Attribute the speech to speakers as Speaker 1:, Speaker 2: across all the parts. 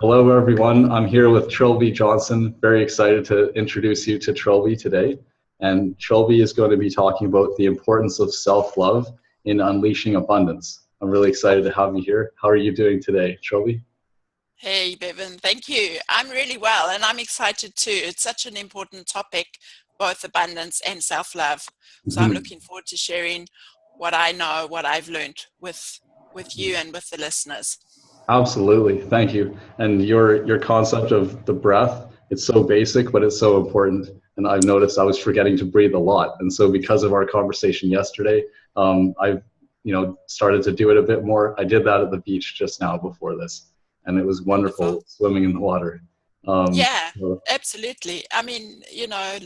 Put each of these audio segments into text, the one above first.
Speaker 1: Hello, everyone. I'm here with Trilby Johnson. Very excited to introduce you to Trilby today. And Trilby is going to be talking about the importance of self-love in unleashing abundance. I'm really excited to have you here. How are you doing today, Trilby?
Speaker 2: Hey, Bevan, thank you. I'm really well, and I'm excited too. It's such an important topic, both abundance and self-love. So I'm
Speaker 1: Mhm.
Speaker 2: looking forward to sharing what I know, what I've learned with you and with the listeners.
Speaker 1: Absolutely. Thank you. And your concept of the breath, it's so basic, but it's so important. And I've noticed I was forgetting to breathe a lot. And so because of our conversation yesterday, I've started to do it a bit more. I did that at the beach just now before this, and it was
Speaker 2: Wonderful.
Speaker 1: wonderful swimming in the water. Um,
Speaker 2: Yeah,
Speaker 1: so
Speaker 2: absolutely. I mean,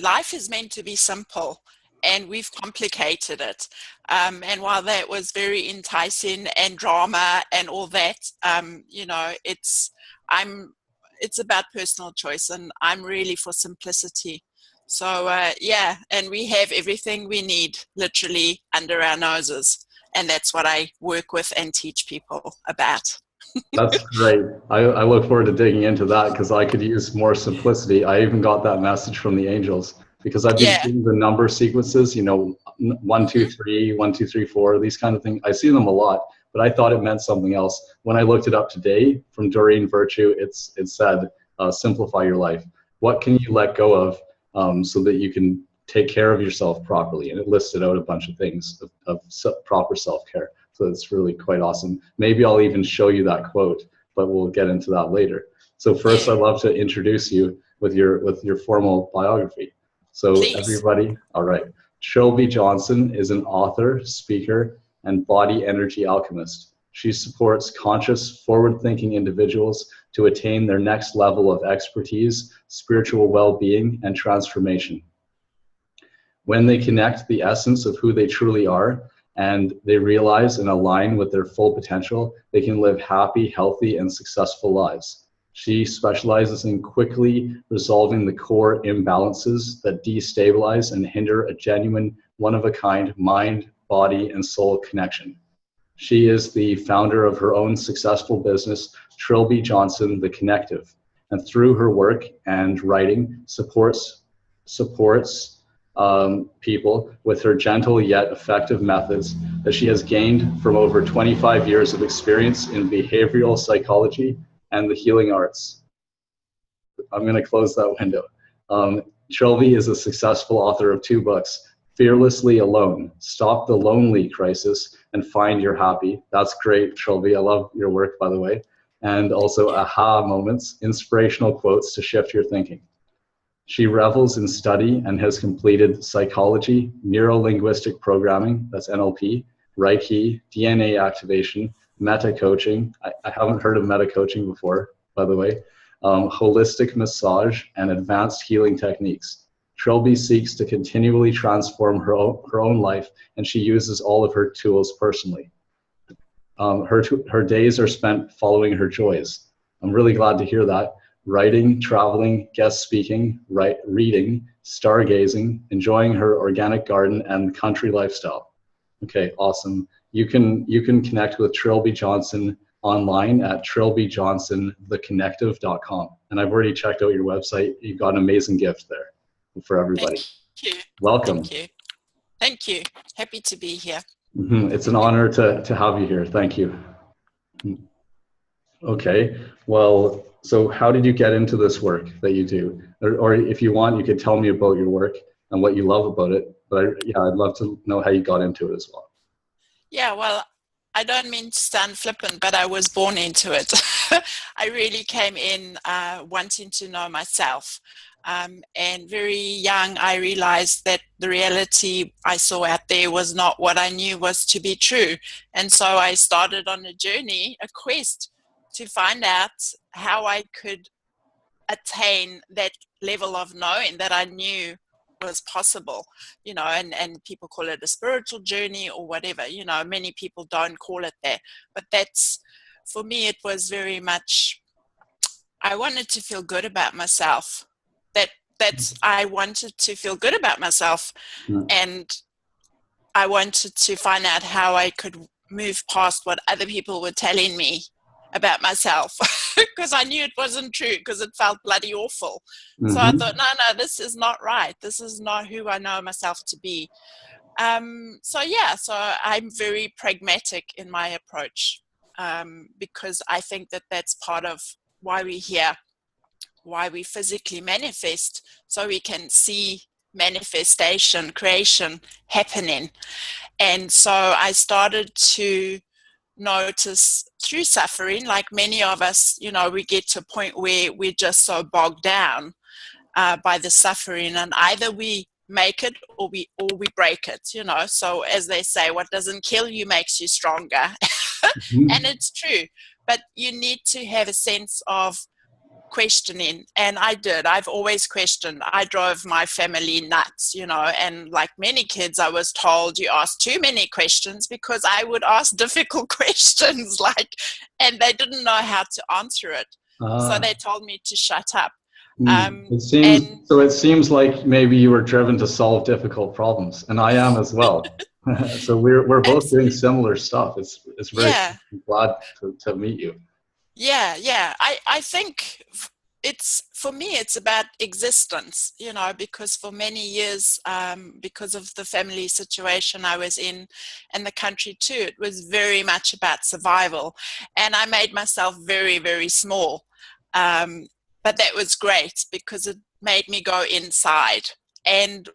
Speaker 2: life is meant to be simple and we've complicated it. And while that was very enticing and drama and all that, I'm, it's about personal choice and I'm really for simplicity. So, yeah, and we have everything we need literally under our noses. And that's what I work with and teach people about.
Speaker 1: That's great. I look forward to digging into that because I could use more simplicity. I even got that message from the angels because I've been
Speaker 2: Yeah.
Speaker 1: seeing the number sequences, one, two,
Speaker 2: Hmm.
Speaker 1: three, 1, 2, 3, 4, these kind of things. I see them a lot, but I thought it meant something else. When I looked it up today from Doreen Virtue, it said, simplify your life. What can you let go of so that you can take care of yourself properly? And it listed out a bunch of things of proper self-care. So it's really quite awesome. Maybe I'll even show you that quote, but we'll get into that later. So first,
Speaker 2: Yeah,
Speaker 1: I'd love to introduce you with your formal biography. So
Speaker 2: please.
Speaker 1: everybody, all right. Trilby Johnson is an author, speaker, and body energy alchemist. She supports conscious, forward-thinking individuals to attain their next level of expertise, spiritual well-being, and transformation. When they connect the essence of who they truly are and they realize and align with their full potential, they can live happy, healthy, and successful lives. She specializes in quickly resolving the core imbalances that destabilize and hinder a genuine, one of a kind mind, body, and soul connection. She is the founder of her own successful business, Trilby Johnson, The Connective, and through her work and writing, supports people with her gentle yet effective methods that she has gained from over 25 years of experience in behavioral psychology and the healing arts. I'm going to close that window. Trilby is a successful author of 2 books, Fearlessly Alone, Stop the Lonely Crisis, and Find Your Happy. That's great, Trilby. I love your work, by the way. And
Speaker 2: Thank
Speaker 1: also
Speaker 2: you.
Speaker 1: aha moments, inspirational quotes to shift your thinking. She revels in study and has completed psychology, neuro-linguistic programming, that's NLP, Reiki, DNA activation, meta coaching. I haven't heard of meta coaching before, by the way, holistic massage, and advanced healing techniques. Trilby seeks to continually transform her own life, and she uses all of her tools personally. Her days are spent following her joys. I'm really glad to hear that. Writing, traveling, guest speaking, reading, stargazing, enjoying her organic garden and country lifestyle. Okay, awesome. You can connect with Trilby Johnson online at trilbyjohnsontheconnective.com. And I've already checked out your website. You've got an amazing gift there for
Speaker 2: Thank
Speaker 1: everybody.
Speaker 2: you.
Speaker 1: Welcome.
Speaker 2: Thank you. Thank you. Happy to be here.
Speaker 1: It's an honor to have you here. Thank you. Okay, well, so how did you get into this work that you do? Or if you want, you could tell me about your work and what you love about it. But yeah, I'd love to know how you got into it as well.
Speaker 2: Yeah, well, I don't mean to sound flippant, but I was born into it. I really came in wanting to know myself. And very young, I realized that the reality I saw out there was not what I knew was to be true. And so I started on a journey, a quest to find out how I could attain that level of knowing that I knew was possible, and people call it a spiritual journey or whatever, many people don't call it that, but that's, for me, it was very much, I wanted to feel good about myself. I wanted to feel good about myself,
Speaker 1: Mm.
Speaker 2: and I wanted to find out how I could move past what other people were telling me about myself because I knew it wasn't true because it felt bloody awful. So I thought,
Speaker 1: Mm-hmm.
Speaker 2: no, this is not right. This is not who I know myself to be. So I'm very pragmatic in my approach, because I think that that's part of why we're here, why we physically manifest, so we can see manifestation, creation happening. And so I started to notice through suffering, like many of us, we get to a point where we're just so bogged down by the suffering, and either we make it or we break it. So as they say, what doesn't kill you makes you stronger. And
Speaker 1: Mm-hmm.
Speaker 2: it's true, but you need to have a sense of questioning. And I've always questioned. I drove my family nuts, and like many kids, I was told you ask too many questions, because I would ask difficult questions, and they didn't know how to answer it, so they told me to shut up.
Speaker 1: It
Speaker 2: And
Speaker 1: seems like maybe you were driven to solve difficult problems, and I am as well. So we're both doing
Speaker 2: absolutely,
Speaker 1: similar stuff. It's very
Speaker 2: yeah.
Speaker 1: I'm glad to meet you.
Speaker 2: Yeah. I think it's, for me, it's about existence, because for many years, because of the family situation I was in and the country too, it was very much about survival. And I made myself very, very small. But that was great because it made me go inside. And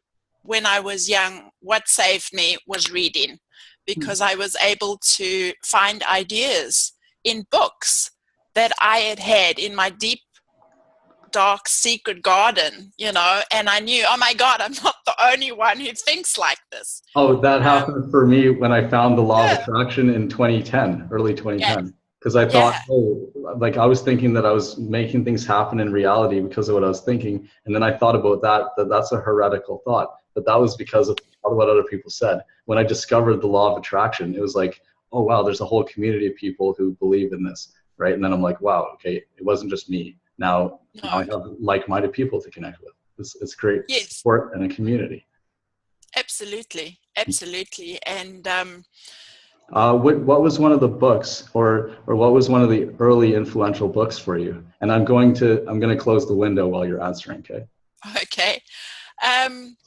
Speaker 2: when I was young, what saved me was reading, because I was able to find ideas in books that I had in my deep, dark, secret garden, and I knew, oh my God, I'm not the only one who thinks like this.
Speaker 1: Oh, that
Speaker 2: Um,
Speaker 1: happened for me when I found the law of
Speaker 2: yeah,
Speaker 1: attraction in 2010, early
Speaker 2: yeah,
Speaker 1: 2010. Because I thought,
Speaker 2: yeah,
Speaker 1: oh, like I was thinking that I was making things happen in reality because of what I was thinking. And then I thought about that's a heretical thought. But that was because of what other people said. When I discovered the law of attraction, it was like, oh, wow, there's a whole community of people who believe in this, right? And then I'm like, wow, okay, it wasn't just me. Now I
Speaker 2: no,
Speaker 1: have like-minded people to connect with. It's great
Speaker 2: yes,
Speaker 1: support and a community.
Speaker 2: absolutely. And
Speaker 1: what was one of the books, or what was one of the early influential books for you? And I'm going to close the window while you're answering. Okay.
Speaker 2: okay. Um,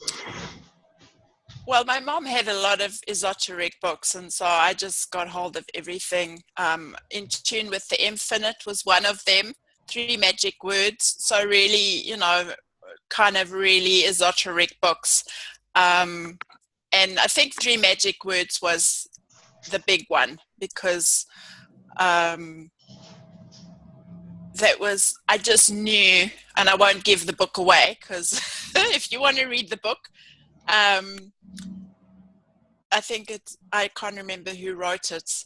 Speaker 2: Well, my mom had a lot of esoteric books, and so I just got hold of everything. In Tune with the Infinite was one of them, Three Magic Words. So really, kind of really esoteric books. Um, and I think Three Magic Words was the big one, because um, I just knew, and I won't give the book away, because if you want to read the book, um, I can't remember who wrote it,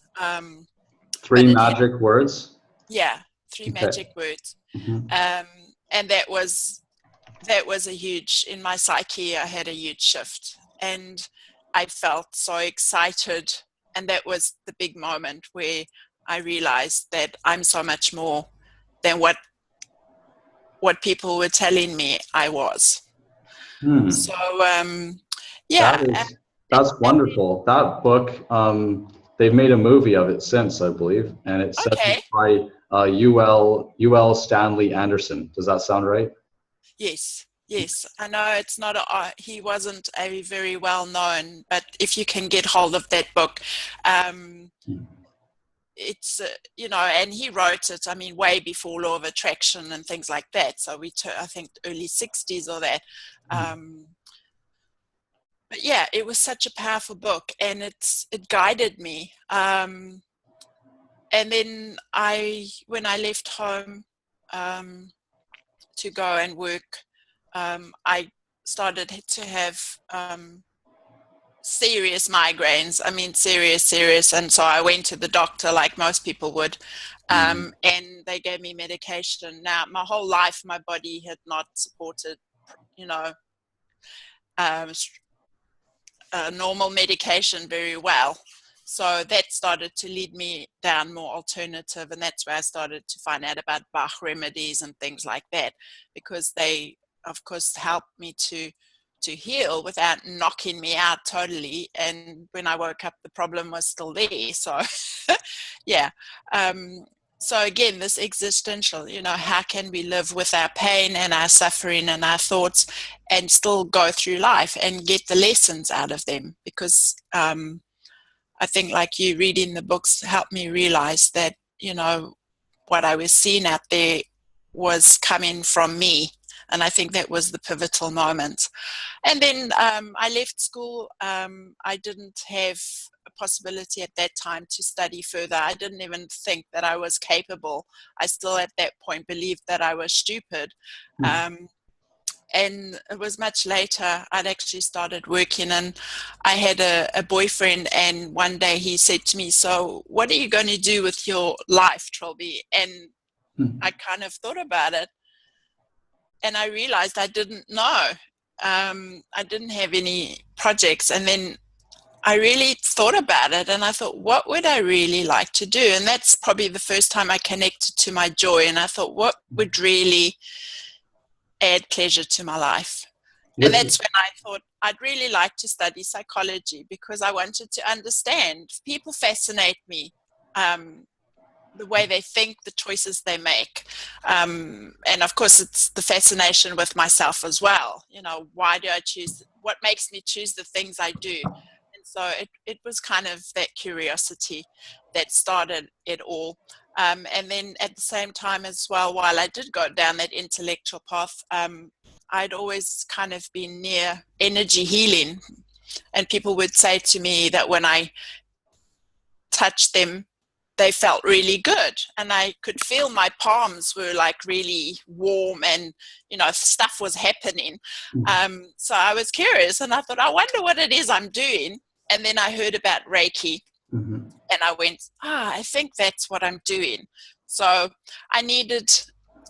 Speaker 1: Three
Speaker 2: but it had,
Speaker 1: magic words.
Speaker 2: yeah, Three
Speaker 1: Okay.
Speaker 2: Magic Words.
Speaker 1: Mhm.
Speaker 2: Um, and that was a huge, in my psyche, I had a huge shift, and I felt so excited. And that was the big moment where I realized that I'm so much more than what people were telling me I was.
Speaker 1: Hmm.
Speaker 2: So,
Speaker 1: That
Speaker 2: yeah.
Speaker 1: is that's
Speaker 2: And
Speaker 1: wonderful. That book, they've made a movie of it since, I believe, and it says
Speaker 2: okay.
Speaker 1: it's by UL Stanley Anderson. Does that sound right?
Speaker 2: Yes. I know it's not he wasn't a very well known, but if you can get hold of that book, um, it's and he wrote it, I mean, way before Law of Attraction and things like that. So I think early 60s or that. Um, but yeah, it was such a powerful book, and it guided me. And then when I left home, um, to go and work, I started to have serious migraines. I mean, serious. And so I went to the doctor like most people would,
Speaker 1: Mhm.
Speaker 2: and they gave me medication. Now, my whole life, my body had not supported, you know, um, normal medication very well. So that started to lead me down more alternative, and that's where I started to find out about Bach remedies and things like that, because they, of course, helped me to heal without knocking me out totally. And when I woke up, the problem was still there. So, yeah. Um, so again, this existential, how can we live with our pain and our suffering and our thoughts and still go through life and get the lessons out of them? Because I think, like you, reading the books helped me realize that, what I was seeing out there was coming from me. And I think that was the pivotal moment. And then I left school. I didn't have a possibility at that time to study further. I didn't even think that I was capable. I still at that point believed that I was stupid. And it was much later I'd actually started working, and I had a boyfriend, and one day he said to me, "So what are you going to do with your life, Trilby?" And I kind of thought about it, and I realized I didn't know. I didn't have any projects. And then I really thought about it, and I thought, what would I really like to do? And that's probably the first time I connected to my joy. And I thought, what would really add pleasure to my life? And that's when I thought I'd really like to study psychology, because I wanted to understand. People fascinate me. The way they think, the choices they make. And of course, it's the fascination with myself as well. Why do I choose? What makes me choose the things I do? And so it was kind of that curiosity that started it all. And then at the same time as well, while I did go down that intellectual path, I'd always kind of been near energy healing. And people would say to me that when I touched them, they felt really good, and I could feel my palms were like really warm, and stuff was happening. So I was curious, and I thought, I wonder what it is I'm doing. And then I heard about Reiki, and I went, I think that's what I'm doing. So I needed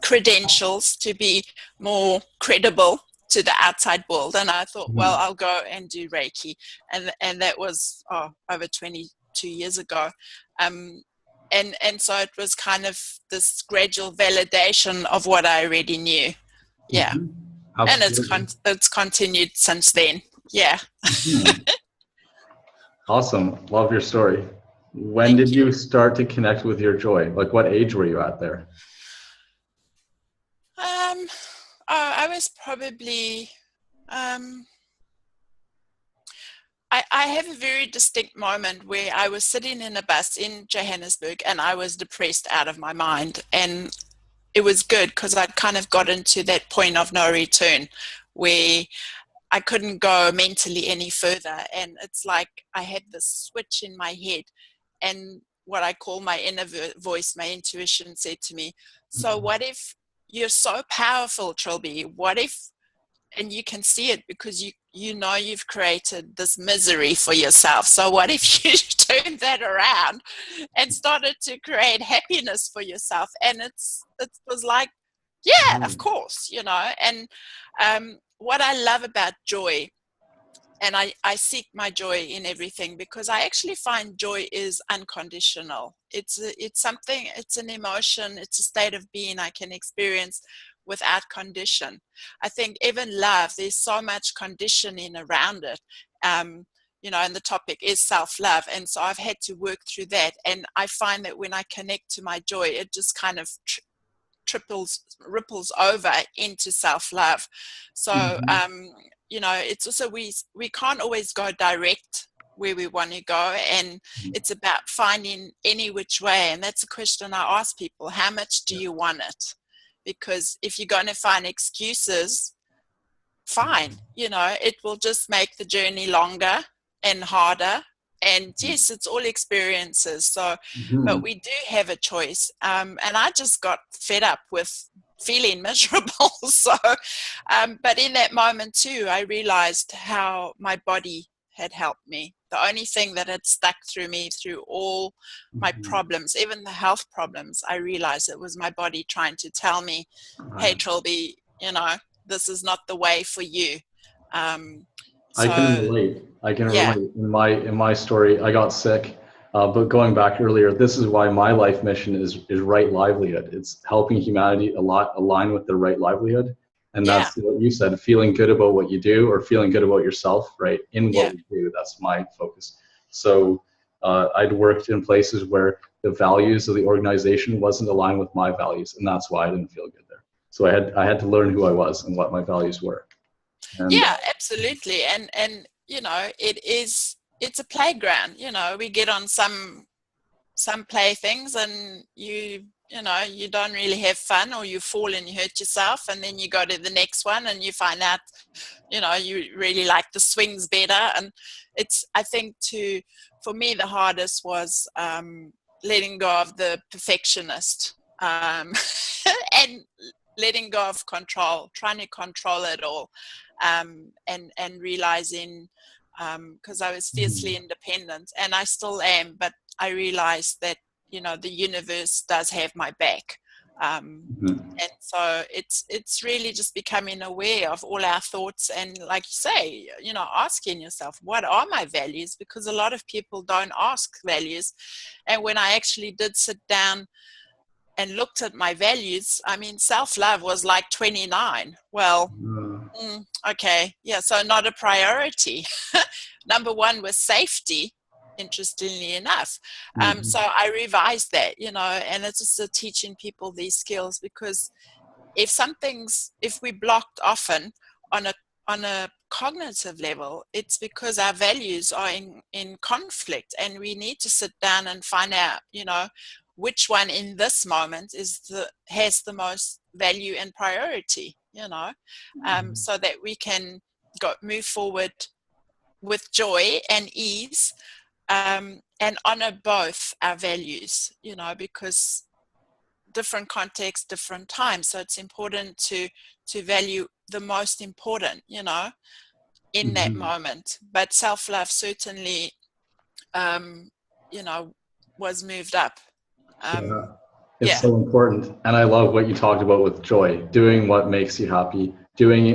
Speaker 2: credentials to be more credible to the outside world, and I thought, well, I'll go and do Reiki, and that was over 22 years ago. And so it was kind of this gradual validation of what I already knew. Yeah. And it's continued since then. Yeah.
Speaker 1: Awesome. Love your story. When did you start to connect with your joy? Like, what age were you at there?
Speaker 2: I was probably, I have a very distinct moment where I was sitting in a bus in Johannesburg, and I was depressed out of my mind. And it was good because I'd kind of gotten to that point of no return where I couldn't go mentally any further. And it's like I had this switch in my head, and what I call my inner voice, my intuition, said to me, so what if you're so powerful, Trilby? What if, and you can see it because you've created this misery for yourself. So what if you turned that around and started to create happiness for yourself? And it was like, yeah, of course, And what I love about joy, and I seek my joy in everything, because I actually find joy is unconditional. It's something, it's an emotion, it's a state of being I can experience without condition. I think even love, there's so much conditioning around it. And the topic is self-love. And so I've had to work through that. And I find that when I connect to my joy, it just kind of ripples over into self-love. So, it's also, we can't always go direct where we want to go, and it's about finding any which way. And that's a question I ask people: how much do you want it? Because if you're going to find excuses, fine, it will just make the journey longer and harder. And yes, it's all experiences. So, but we do have a choice. And I just got fed up with feeling miserable. So, but in that moment too, I realized how my body had helped me. The only thing that had stuck through me through all my problems, even the health problems, I realized it was my body trying to tell me, hey, Trilby, this is not the way for you.
Speaker 1: I can relate. In my story, I got sick, but going back earlier, this is why my life mission is right livelihood. It's helping humanity align with the right livelihood. And that's what you said, feeling good about what you do, or feeling good about yourself, right? In what we do, that's my focus. So I'd worked in places where the values of the organization wasn't aligned with my values, and that's why I didn't feel good there. So I had to learn who I was and what my values were. And
Speaker 2: Yeah, absolutely. And it's a playground. We get on some playthings, and you don't really have fun, or you fall and you hurt yourself, and then you go to the next one and you find out you really like the swings better. And I think for me the hardest was letting go of the perfectionist, and letting go of control, trying to control it all, and realizing, because I was fiercely independent, and I still am, but I realized that the universe does have my back, and so it's really just becoming aware of all our thoughts, and like you say, asking yourself, what are my values? Because a lot of people don't ask values. And when I actually did sit down and looked at my values, I mean, self-love was like 29. Well, okay, yeah, so not a priority. Number one was safety, interestingly enough. So I revised that, and it's just teaching people these skills, because if we blocked often on a cognitive level, it's because our values are in conflict, and we need to sit down and find out, which one in this moment has the most value and priority, so that we can move forward with joy and ease, and honor both our values, because different context, different times. So it's important to value the most important, in that moment. But self-love certainly, was moved up.
Speaker 1: It's so important. And I love what you talked about with joy, doing what makes you happy, doing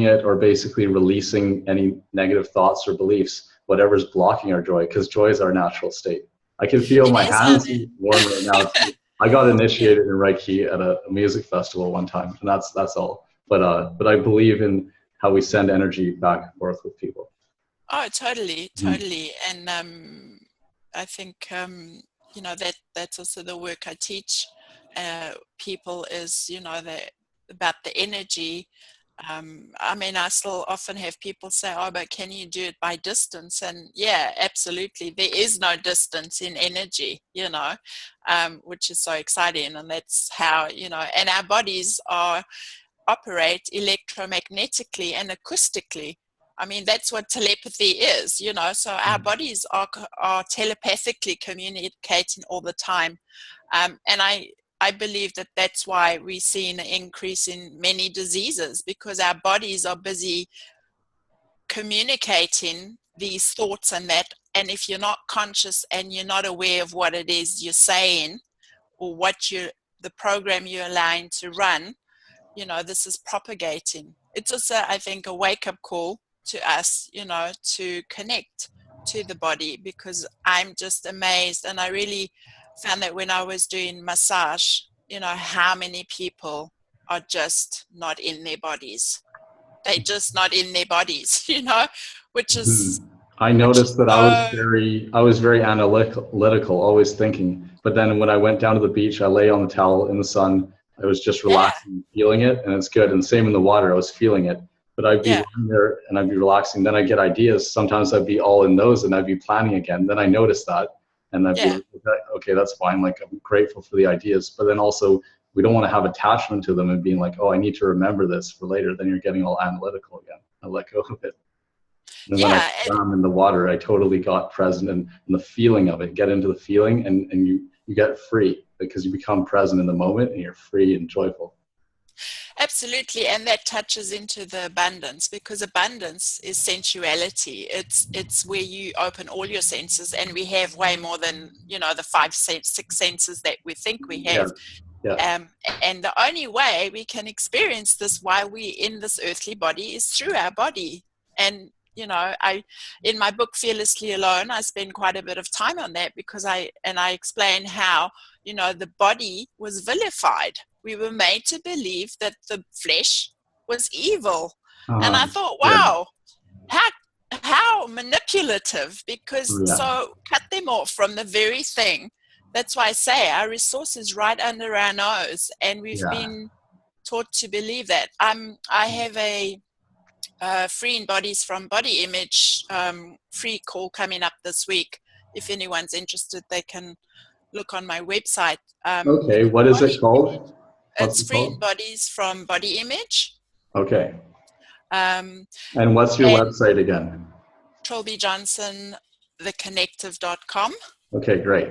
Speaker 1: it, or basically releasing any negative thoughts or beliefs, whatever's blocking our joy, because joy is our natural state. I can feel my hands warm right now too. I got initiated in Reiki at a music festival one time, and that's all. But I believe in how we send energy back and forth with people.
Speaker 2: Oh, totally. And I think that's also the work I teach people is about the energy. I mean, I still often have people say, "Oh, but can you do it by distance?" And yeah, absolutely. There is no distance in energy, which is so exciting. And that's how, and our bodies operate electromagnetically and acoustically. I mean, that's what telepathy is, so our bodies are telepathically communicating all the time. And I believe that that's why we see an increase in many diseases, because our bodies are busy communicating these thoughts and that. And if you're not conscious and you're not aware of what it is you're saying, or the program you're allowing to run, this is propagating. It's also, I think, a wake-up call to us, to connect to the body, because I'm just amazed. And I really found that when I was doing massage, how many people are just not in their bodies. They're just not in their bodies, which is...
Speaker 1: I noticed that I was very analytical, always thinking. But then when I went down to the beach, I lay on the towel in the sun. I was just relaxing, feeling it, and it's good. And same in the water, I was feeling it. But I'd be lying there and I'd be relaxing. Then I get ideas. Sometimes I'd be all in those and I'd be planning again. Then I noticed that, and I'd be like, okay, that's fine. Like, I'm grateful for the ideas. But then also, we don't want to have attachment to them and being like, oh, I need to remember this for later. Then you're getting all analytical again. I let go of it. And when I swam in the water, I totally got present in the feeling of it. Get into the feeling, and you get free, because you become present in the moment and you're free and joyful.
Speaker 2: Absolutely. And that touches into the abundance, because abundance is sensuality. It's where you open all your senses, and we have way more than, the 5, 6 senses that we think we have. And the only way we can experience this while we're in this earthly body is through our body. And in my book Fearlessly Alone, I spend quite a bit of time on that, because I explain how the body was vilified. We were made to believe that the flesh was evil. And I thought, wow, how manipulative, because so cut them off from the very thing That's why I say our resource is right under our nose, and we've
Speaker 1: Yeah.
Speaker 2: been taught to believe that. I have a Freeing Bodies from Body Image free call coming up this week. If anyone's interested, they can look on my website.
Speaker 1: Okay, what is it called? What's
Speaker 2: It's
Speaker 1: it
Speaker 2: Freeing
Speaker 1: called?
Speaker 2: Bodies from Body Image.
Speaker 1: Okay.
Speaker 2: Um,
Speaker 1: And what's your
Speaker 2: and
Speaker 1: website again?
Speaker 2: Trilby Johnson, theconnective.com.
Speaker 1: Okay, great.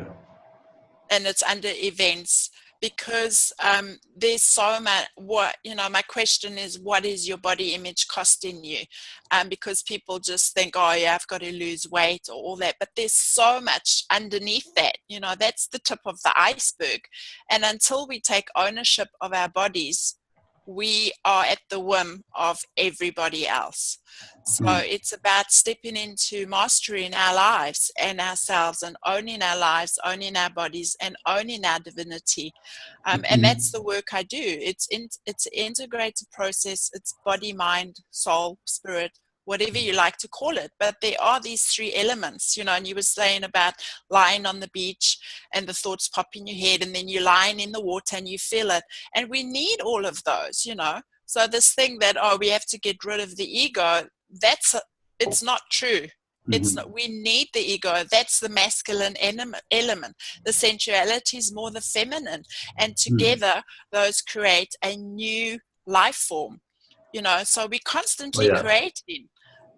Speaker 2: And it's under events, because there's so much. My question is, what is your body image costing you? Because people just think, oh yeah, I've got to lose weight or all that, but there's so much underneath that. That's the tip of the iceberg. And until we take ownership of our bodies, we are at the whim of everybody else. So it's about stepping into mastering our lives and ourselves, and owning our lives, owning our bodies, and owning our divinity. And that's the work I do. It's an integrated process. It's body, mind, soul, spirit, whatever you like to call it. But there are these three elements, and you were saying about lying on the beach and the thoughts pop in your head, and then you're lying in the water and you feel it. And we need all of those, So this thing that, we have to get rid of the ego, it's not true. It's not. We need the ego. That's the masculine element. The sensuality is more the feminine, and together those create a new life form. So we're constantly creating,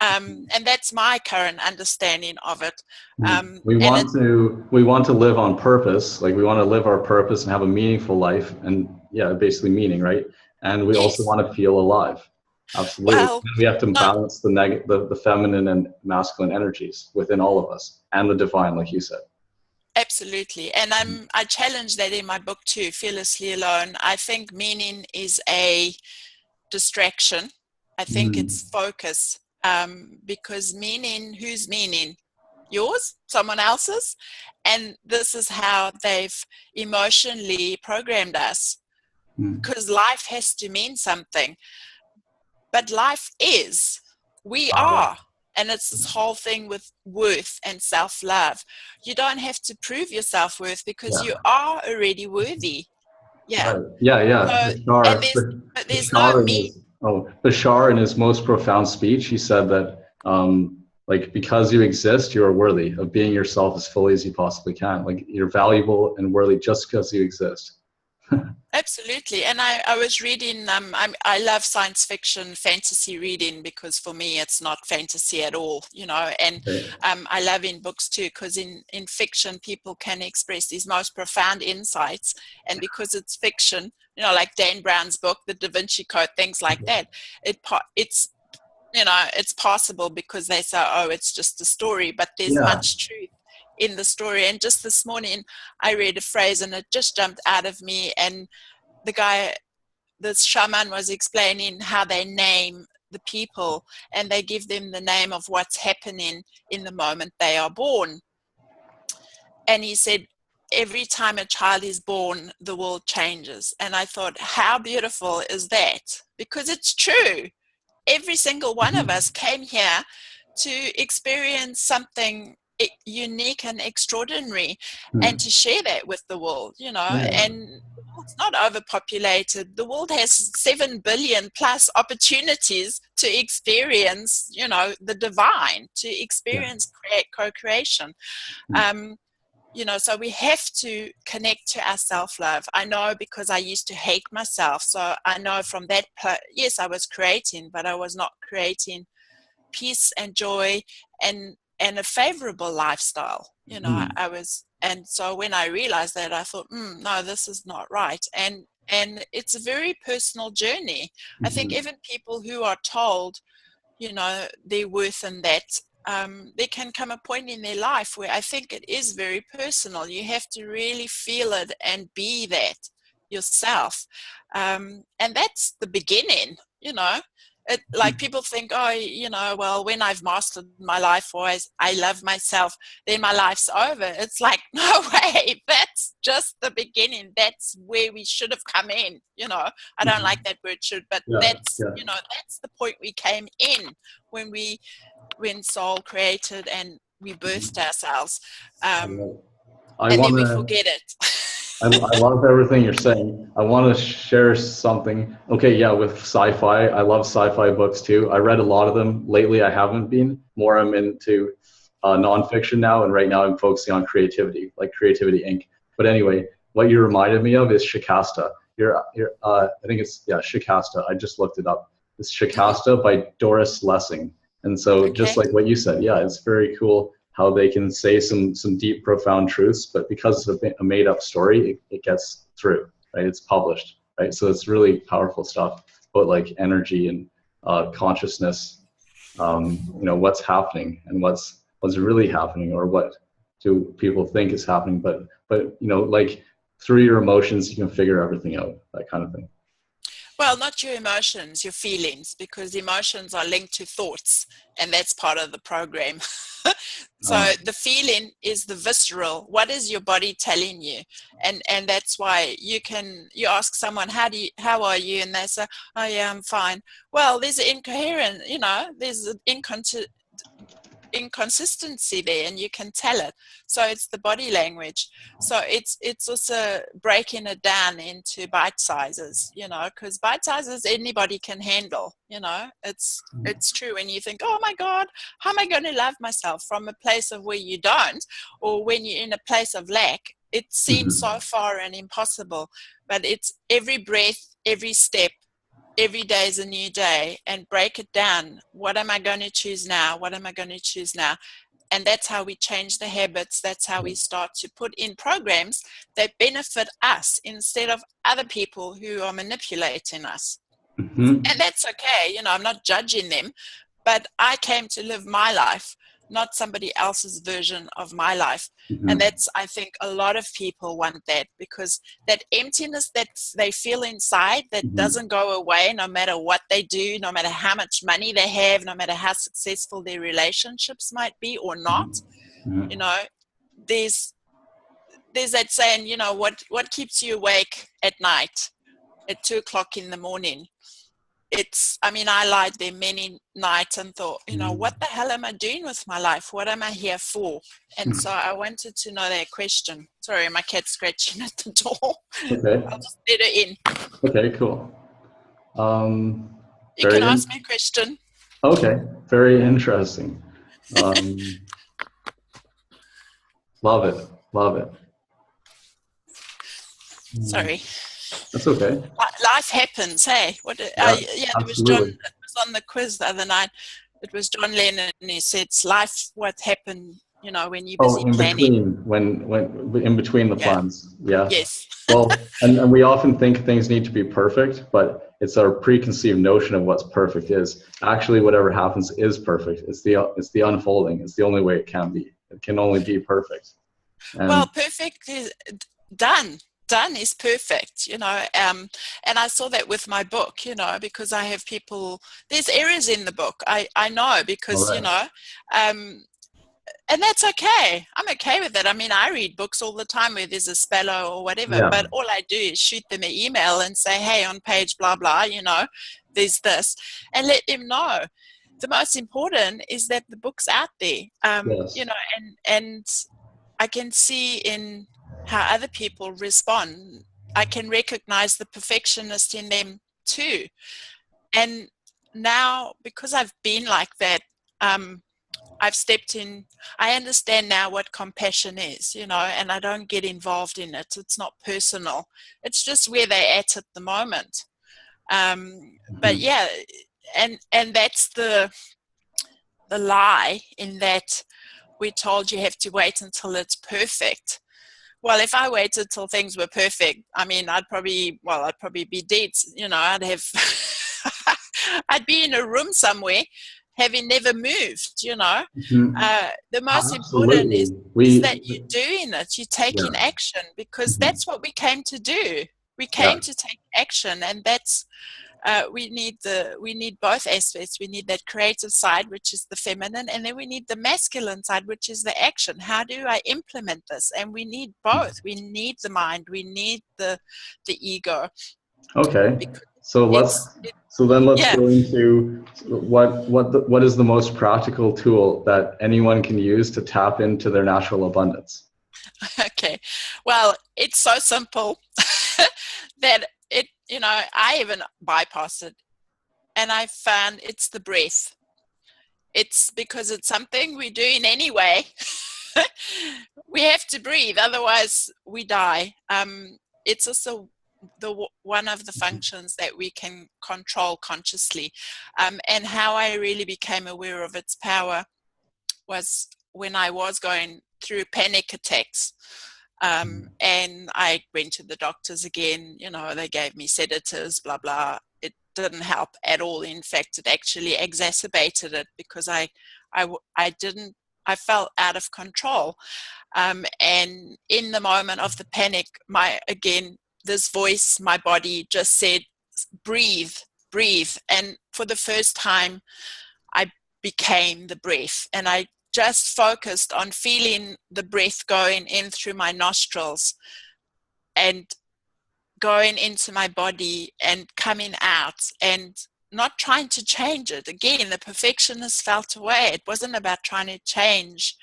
Speaker 2: and that's my current understanding of it.
Speaker 1: We want to live on purpose. Like, we want to live our purpose and have a meaningful life, and basically meaning, right? And we also want to feel alive. Absolutely.
Speaker 2: Well,
Speaker 1: we have to balance the feminine and masculine energies within all of us, and the divine, like you said.
Speaker 2: Absolutely. And I challenge that in my book too, Fearlessly Alone. I think meaning is a distraction. I think it's focus, because meaning, whose meaning? Yours? Someone else's? And this is how they've emotionally programmed us, because life has to mean something. But life is, we are. And it's this whole thing with worth and self-love. You don't have to prove your self-worth, because you are already worthy. Yeah.
Speaker 1: Right. Yeah.
Speaker 2: So, and there's no me.
Speaker 1: Bashar, in his most profound speech, he said that, because you exist, you are worthy of being yourself as fully as you possibly can. Like, you're valuable and worthy just because you exist.
Speaker 2: Absolutely. And I was reading, I love science fiction, fantasy reading, because for me it's not fantasy at all, and I love in books too, because in fiction people can express these most profound insights, and because it's fiction, like Dan Brown's book, The Da Vinci Code, things like that, it's possible, because they say, oh, it's just a story, but there's much truth in the story. And just this morning I read a phrase and it just jumped out of me, and this shaman was explaining how they name the people, and they give them the name of what's happening in the moment they are born. And he said, every time a child is born, the world changes. And I thought, how beautiful is that? Because it's true. Every single one of us came here to experience something unique and extraordinary, and to share that with the world, and the world's not overpopulated. The world has 7 billion plus opportunities to experience, the divine, to experience co-creation. So we have to connect to our self-love. I know, because I used to hate myself. So I know from that, yes, I was creating, but I was not creating peace and joy and a favorable lifestyle. I was, and so when I realized that, I thought, no, this is not right. And it's a very personal journey. I think even people who are told, their worth and that, there can come a point in their life where I think it is very personal. You have to really feel it and be that yourself. And that's the beginning, like people think, oh, well, when I've mastered my life, or I love myself, then my life's over. It's like, no way, that's just the beginning. That's where we should have come in. I don't like that word should, but that's the point we came in when soul created and we birthed ourselves. And then we forget it.
Speaker 1: I love everything you're saying. I want to share something. Okay, yeah, with sci-fi, I love sci-fi books too. I read a lot of them. Lately, I haven't been. More, I'm into nonfiction now, and right now I'm focusing on creativity, like Creativity Inc. But anyway, what you reminded me of is Shikasta. I think it's, yeah, Shikasta. I just looked it up. It's Shikasta by Doris Lessing. And so just like what you said, yeah, it's very cool how they can say some deep, profound truths, but because it's a made up story, it gets through, right? It's published, right? So it's really powerful stuff about like energy and consciousness, what's happening and what's really happening, or what do people think is happening, but like through your emotions, you can figure everything out, that kind of thing.
Speaker 2: Well, not your emotions, your feelings, because emotions are linked to thoughts, and that's part of the program. So the feeling is the visceral. What is your body telling you? And that's why you ask someone, how are you? And they say, oh yeah, I'm fine. Well, there's an incoherent, there's an inconsistency there, and you can tell it. So it's the body language. So it's also breaking it down into bite sizes, because bite sizes anybody can handle. It's true when you think, oh my God, how am I going to love myself, from a place of where you don't, or when you're in a place of lack, it seems so far and impossible. But it's every breath, every step, every day is a new day, and break it down. What am I going to choose now? What am I going to choose now? And that's how we change the habits. That's how we start to put in programs that benefit us instead of other people who are manipulating us. And that's okay. I'm not judging them, but I came to live my life, not somebody else's version of my life. And that's, I think a lot of people want that, because that emptiness that they feel inside that doesn't go away no matter what they do, no matter how much money they have, no matter how successful their relationships might be or not. There's that saying, what keeps you awake at night at 2:00 in the morning? I lied there many nights and thought, what the hell am I doing with my life? What am I here for? And so I wanted to know that question. Sorry, my cat's scratching at the door. Okay. I'll just let her in.
Speaker 1: Okay, cool.
Speaker 2: You can ask me a question.
Speaker 1: Okay, very interesting. Love it.
Speaker 2: Sorry.
Speaker 1: That's okay.
Speaker 2: Life happens, hey? There was John. It was on the quiz the other night. It was John Lennon, and he said, "It's life what happened, when you're busy planning."
Speaker 1: When in between the plans. Yeah.
Speaker 2: Yes.
Speaker 1: Well, and we often think things need to be perfect, but it's our preconceived notion of what's perfect is. Actually, whatever happens is perfect. It's the unfolding. It's the only way it can be. It can only be perfect.
Speaker 2: Well, perfect is done is perfect, and I saw that with my book, because I have people, there's errors in the book. I know, because, and that's okay. I'm okay with it. I read books all the time where there's a speller or whatever, but all I do is shoot them an email and say, hey, on page blah, blah, there's this, and let them know. The most important is that the book's out there, and I can see in how other people respond. I can recognize the perfectionist in them too. And now, because I've been like that, I've stepped in. I understand now what compassion is, and I don't get involved in it. It's not personal. It's just where they're at the moment. But yeah, and that's the lie, in that we're told you have to wait until it's perfect. Well, if I waited till things were perfect, I'd probably be dead. I'd be in a room somewhere, having never moved. The most important is that you're doing it. You're taking action, because that's what we came to do. We came to take action, and that's. We need both aspects. We need that creative side, which is the feminine, and then we need the masculine side, which is the action. How do I implement this? And we need both. We need the mind. We need the ego.
Speaker 1: Okay. So let's go into what is the most practical tool that anyone can use to tap into their natural abundance.
Speaker 2: Okay. Well, it's so simple that it, I even bypass it, and I found it's the breath. It's because it's something we're doing anyway. We have to breathe, otherwise we die. It's also one of the functions that we can control consciously. And how I really became aware of its power was when I was going through panic attacks. And I went to the doctors again, they gave me sedatives, blah, blah. It didn't help at all. In fact, it actually exacerbated it because I felt out of control. And in the moment of the panic, this voice, my body just said, breathe, breathe. And for the first time, I became the breath, and I just focused on feeling the breath going in through my nostrils and going into my body and coming out, and not trying to change it. Again, the perfectionist felt away. It wasn't about trying to change.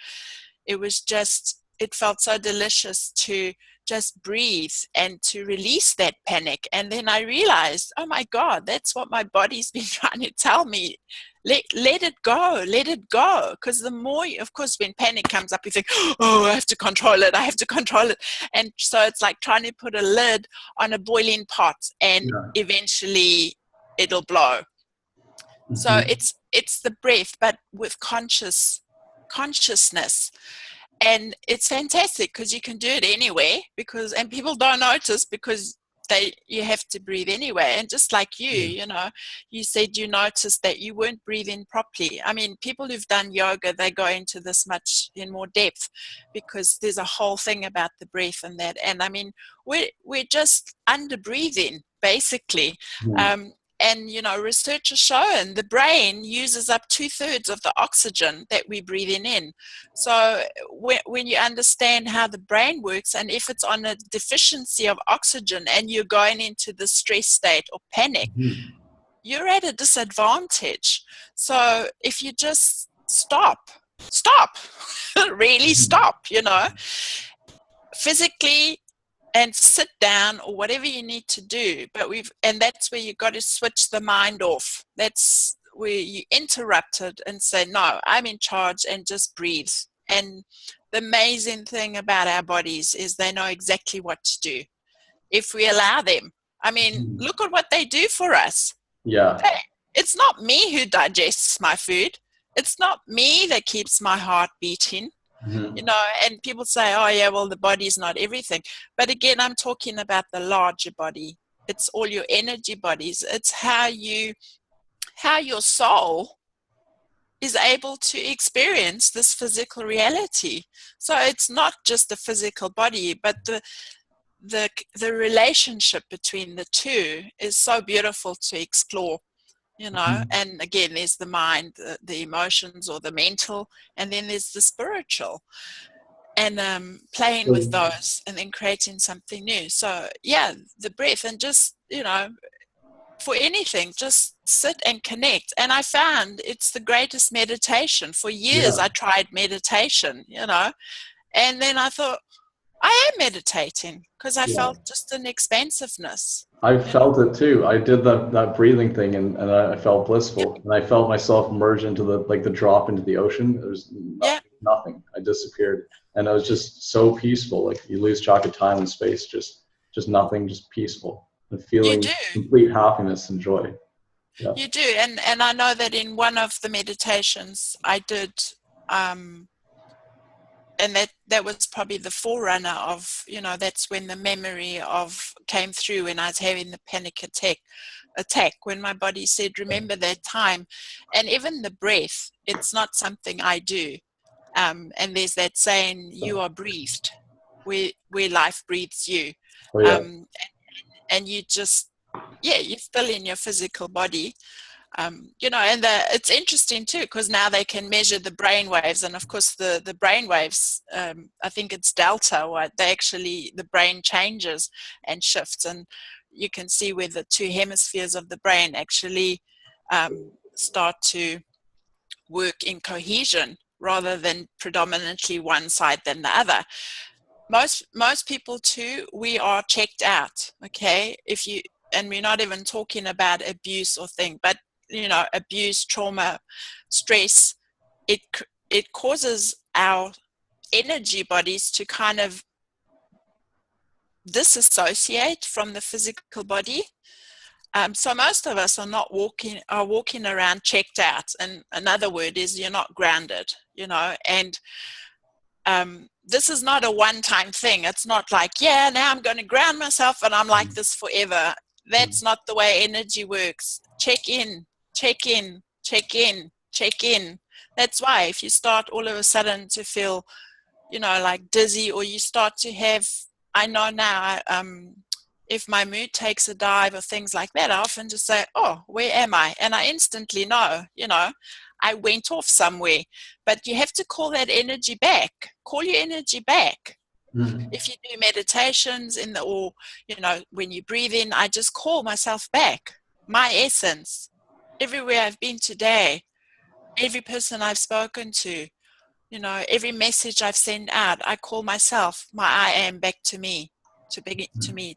Speaker 2: It was just, it felt so delicious to just breathe and to release that panic. And then I realized, oh my God, that's what my body's been trying to tell me. Let it go, let it go. Because the more, of course, when panic comes up, you think, oh, I have to control it, I have to control it. And so it's like trying to put a lid on a boiling pot, and eventually it'll blow. So it's the breath, but with consciousness. And it's fantastic because you can do it anywhere, and people don't notice because you have to breathe anyway. And just like you said you noticed that you weren't breathing properly. I mean, people who've done yoga, they go into this much in more depth because there's a whole thing about the breath and that. And I mean, we're just under breathing basically. And, research has shown the brain uses up 2/3 of the oxygen that we're breathing in. So when you understand how the brain works, and if it's on a deficiency of oxygen and you're going into the stress state or panic, you're at a disadvantage. So if you just stop, really stop, physically, and sit down or whatever you need to do. And that's where you've got to switch the mind off. That's where you interrupt it and say, no, I'm in charge, and just breathe. And the amazing thing about our bodies is they know exactly what to do if we allow them. I mean, look at what they do for us.
Speaker 1: Yeah.
Speaker 2: It's not me who digests my food. It's not me that keeps my heart beating. And people say, oh yeah, well, the body's not everything. But again, I'm talking about the larger body. It's all your energy bodies. It's how your soul is able to experience this physical reality. So it's not just the physical body, but the relationship between the two is so beautiful to explore. And again, there's the mind, the emotions, or the mental, and then there's the spiritual, and playing with those and then creating something new. So yeah, the breath, and just, for anything, just sit and connect. And I found it's the greatest meditation. For years, I tried meditation, and then I thought, I am meditating because I felt just an expansiveness.
Speaker 1: I felt it too. I did that breathing thing, and I felt blissful, and I felt myself merge into the drop into the ocean. There was nothing. I disappeared, and I was just so peaceful. Like you lose track of time and space, just nothing, just peaceful, and feeling complete happiness and joy. Yeah.
Speaker 2: You do, and I know that in one of the meditations I did, and that was probably the forerunner of, that's when the memory of came through when I was having the panic attack, when my body said, remember that time. And even the breath, it's not something I do. And there's that saying, you are breathed, where life breathes you. And you just, you're still in your physical body. And it's interesting too, because now they can measure the brain waves, and of course the brain waves, I think it's delta, right? The brain changes and shifts, and you can see where the two hemispheres of the brain actually start to work in cohesion rather than predominantly one side than the other. most people too, we are checked out. Okay, and we're not even talking about abuse or thing, but abuse, trauma, stress, it causes our energy bodies to kind of disassociate from the physical body. So most of us are walking around checked out, and another word is you're not grounded, and this is not a one-time thing. It's not like, yeah, now I'm going to ground myself and I'm like this forever. That's not the way energy works. Check in, check in, check in, check in. That's why if you start all of a sudden to feel, like dizzy, or you start to have, I know now, if my mood takes a dive or things like that, I often just say, oh, where am I? And I instantly know, I went off somewhere. But you have to call that energy back. Call your energy back. Mm-hmm. If you do meditations or when you breathe in, I just call myself back. My essence. Everywhere I've been today, every person I've spoken to, every message I've sent out, I call myself, my I am, back to me. To me,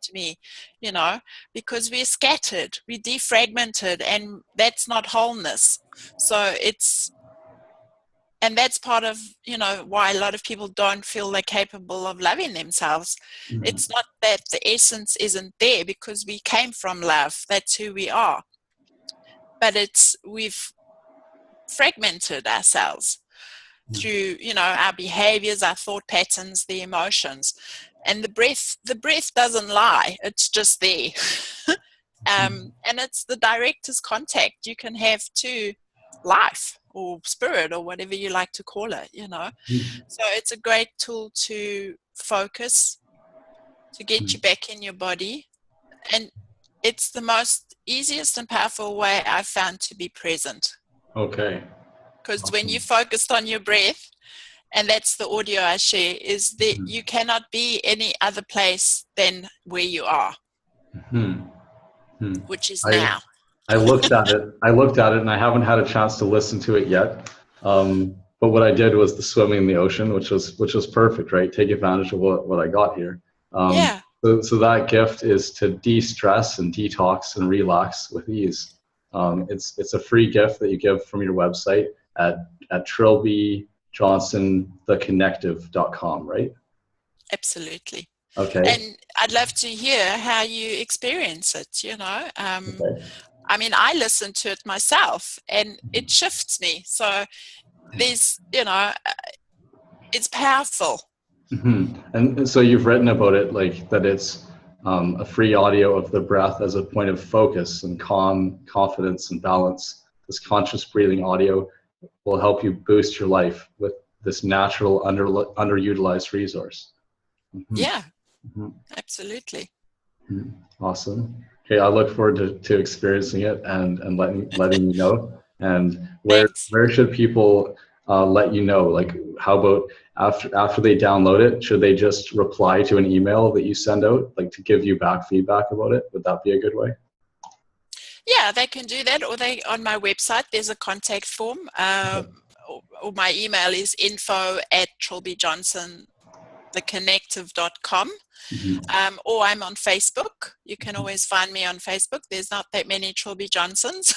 Speaker 2: because we're scattered, we're defragmented, and that's not wholeness. So and that's part of, why a lot of people don't feel they're capable of loving themselves. Mm-hmm. It's not that the essence isn't there, because we came from love. That's who we are. But we've fragmented ourselves through, our behaviors, our thought patterns, the emotions. And the breath doesn't lie. It's just there. And it's the director's contact you can have to life or spirit or whatever you like to call it, So it's a great tool to focus, to get you back in your body. And it's the most easiest and powerful way I've found to be present.
Speaker 1: Okay.
Speaker 2: Because when you focused on your breath, and that's the audio I share, is that you cannot be any other place than where you are, which is now.
Speaker 1: I looked at it. And I haven't had a chance to listen to it yet. But what I did was the swimming in the ocean, which was perfect, right? Take advantage of what I got here.
Speaker 2: Yeah.
Speaker 1: So that gift is to de-stress and detox and relax with ease. It's a free gift that you give from your website at Trilby johnsontheconnective.com, right?
Speaker 2: Absolutely.
Speaker 1: Okay.
Speaker 2: And I'd love to hear how you experience it, Okay. I mean, I listen to it myself and it shifts me. So there's, it's powerful.
Speaker 1: Mm-hmm. And so you've written about it, like that it's a free audio of the breath as a point of focus and calm, confidence, and balance. This conscious breathing audio will help you boost your life with this natural underutilized resource. Mm-hmm.
Speaker 2: Yeah, absolutely.
Speaker 1: Mm-hmm. Awesome. Okay, I look forward to experiencing it and letting you know. And where should people let you know? Like, how about after they download it, should they just reply to an email that you send out, like to give you back feedback about it? Would that be a good way?
Speaker 2: Yeah, they can do that, or on my website there's a contact form, or my email is info@trilbyjohnsontheconnective.com. Or I'm on Facebook. You can always find me on Facebook. There's not that many Trilby Johnsons.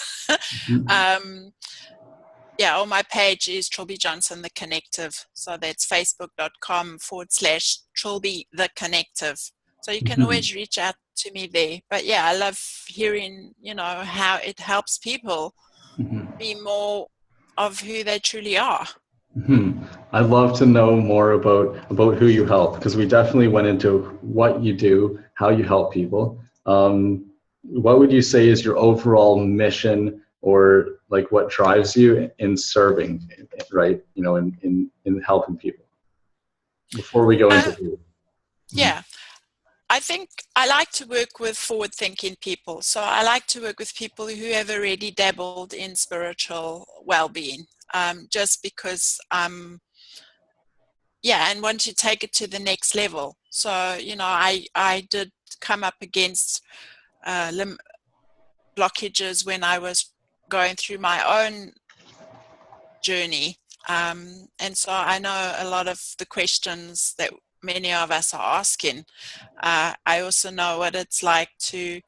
Speaker 2: Or my page is Trilby Johnson the Connective. So that's facebook.com/Trilby the Connective. So you can always reach out to me there. But yeah, I love hearing, how it helps people be more of who they truly are.
Speaker 1: I'd love to know more about who you help, because we definitely went into what you do, how you help people. What would you say is your overall mission, or like what drives you in serving, right? In helping people. Before we go into
Speaker 2: yeah. I think I like to work with forward-thinking people. So I like to work with people who have already dabbled in spiritual well-being, just because, and want to take it to the next level. So, I did come up against blockages when I was going through my own journey. And so I know a lot of the questions that many of us are asking. I also know what it's like to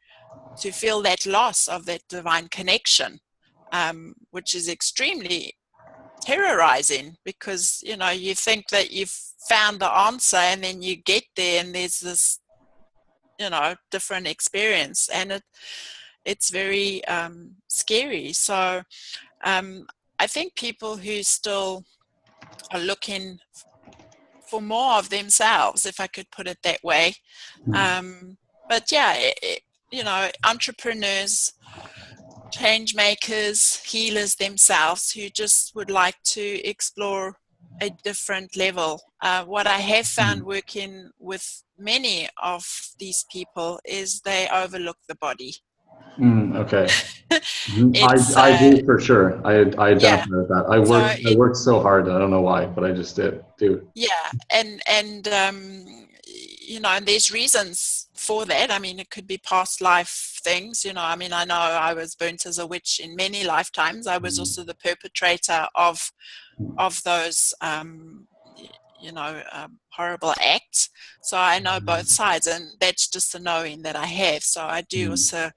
Speaker 2: feel that loss of that divine connection, which is extremely terrorizing, because you think that you've found the answer, and then you get there and there's this different experience, and it's very scary. So I think people who still are looking for more of themselves, if I could put it that way. But yeah, entrepreneurs, change makers, healers themselves, who just would like to explore a different level. What I have found working with many of these people is they overlook the body.
Speaker 1: Okay.
Speaker 2: It's
Speaker 1: I do for sure. I
Speaker 2: yeah.
Speaker 1: identify with that. I worked so hard. I don't know why, but I just do.
Speaker 2: Yeah, and and there's reasons for that. I mean, it could be past life things. I mean, I know I was burnt as a witch in many lifetimes. I was also the perpetrator of those horrible acts. So I know both sides, and that's just the knowing that I have. So I do also.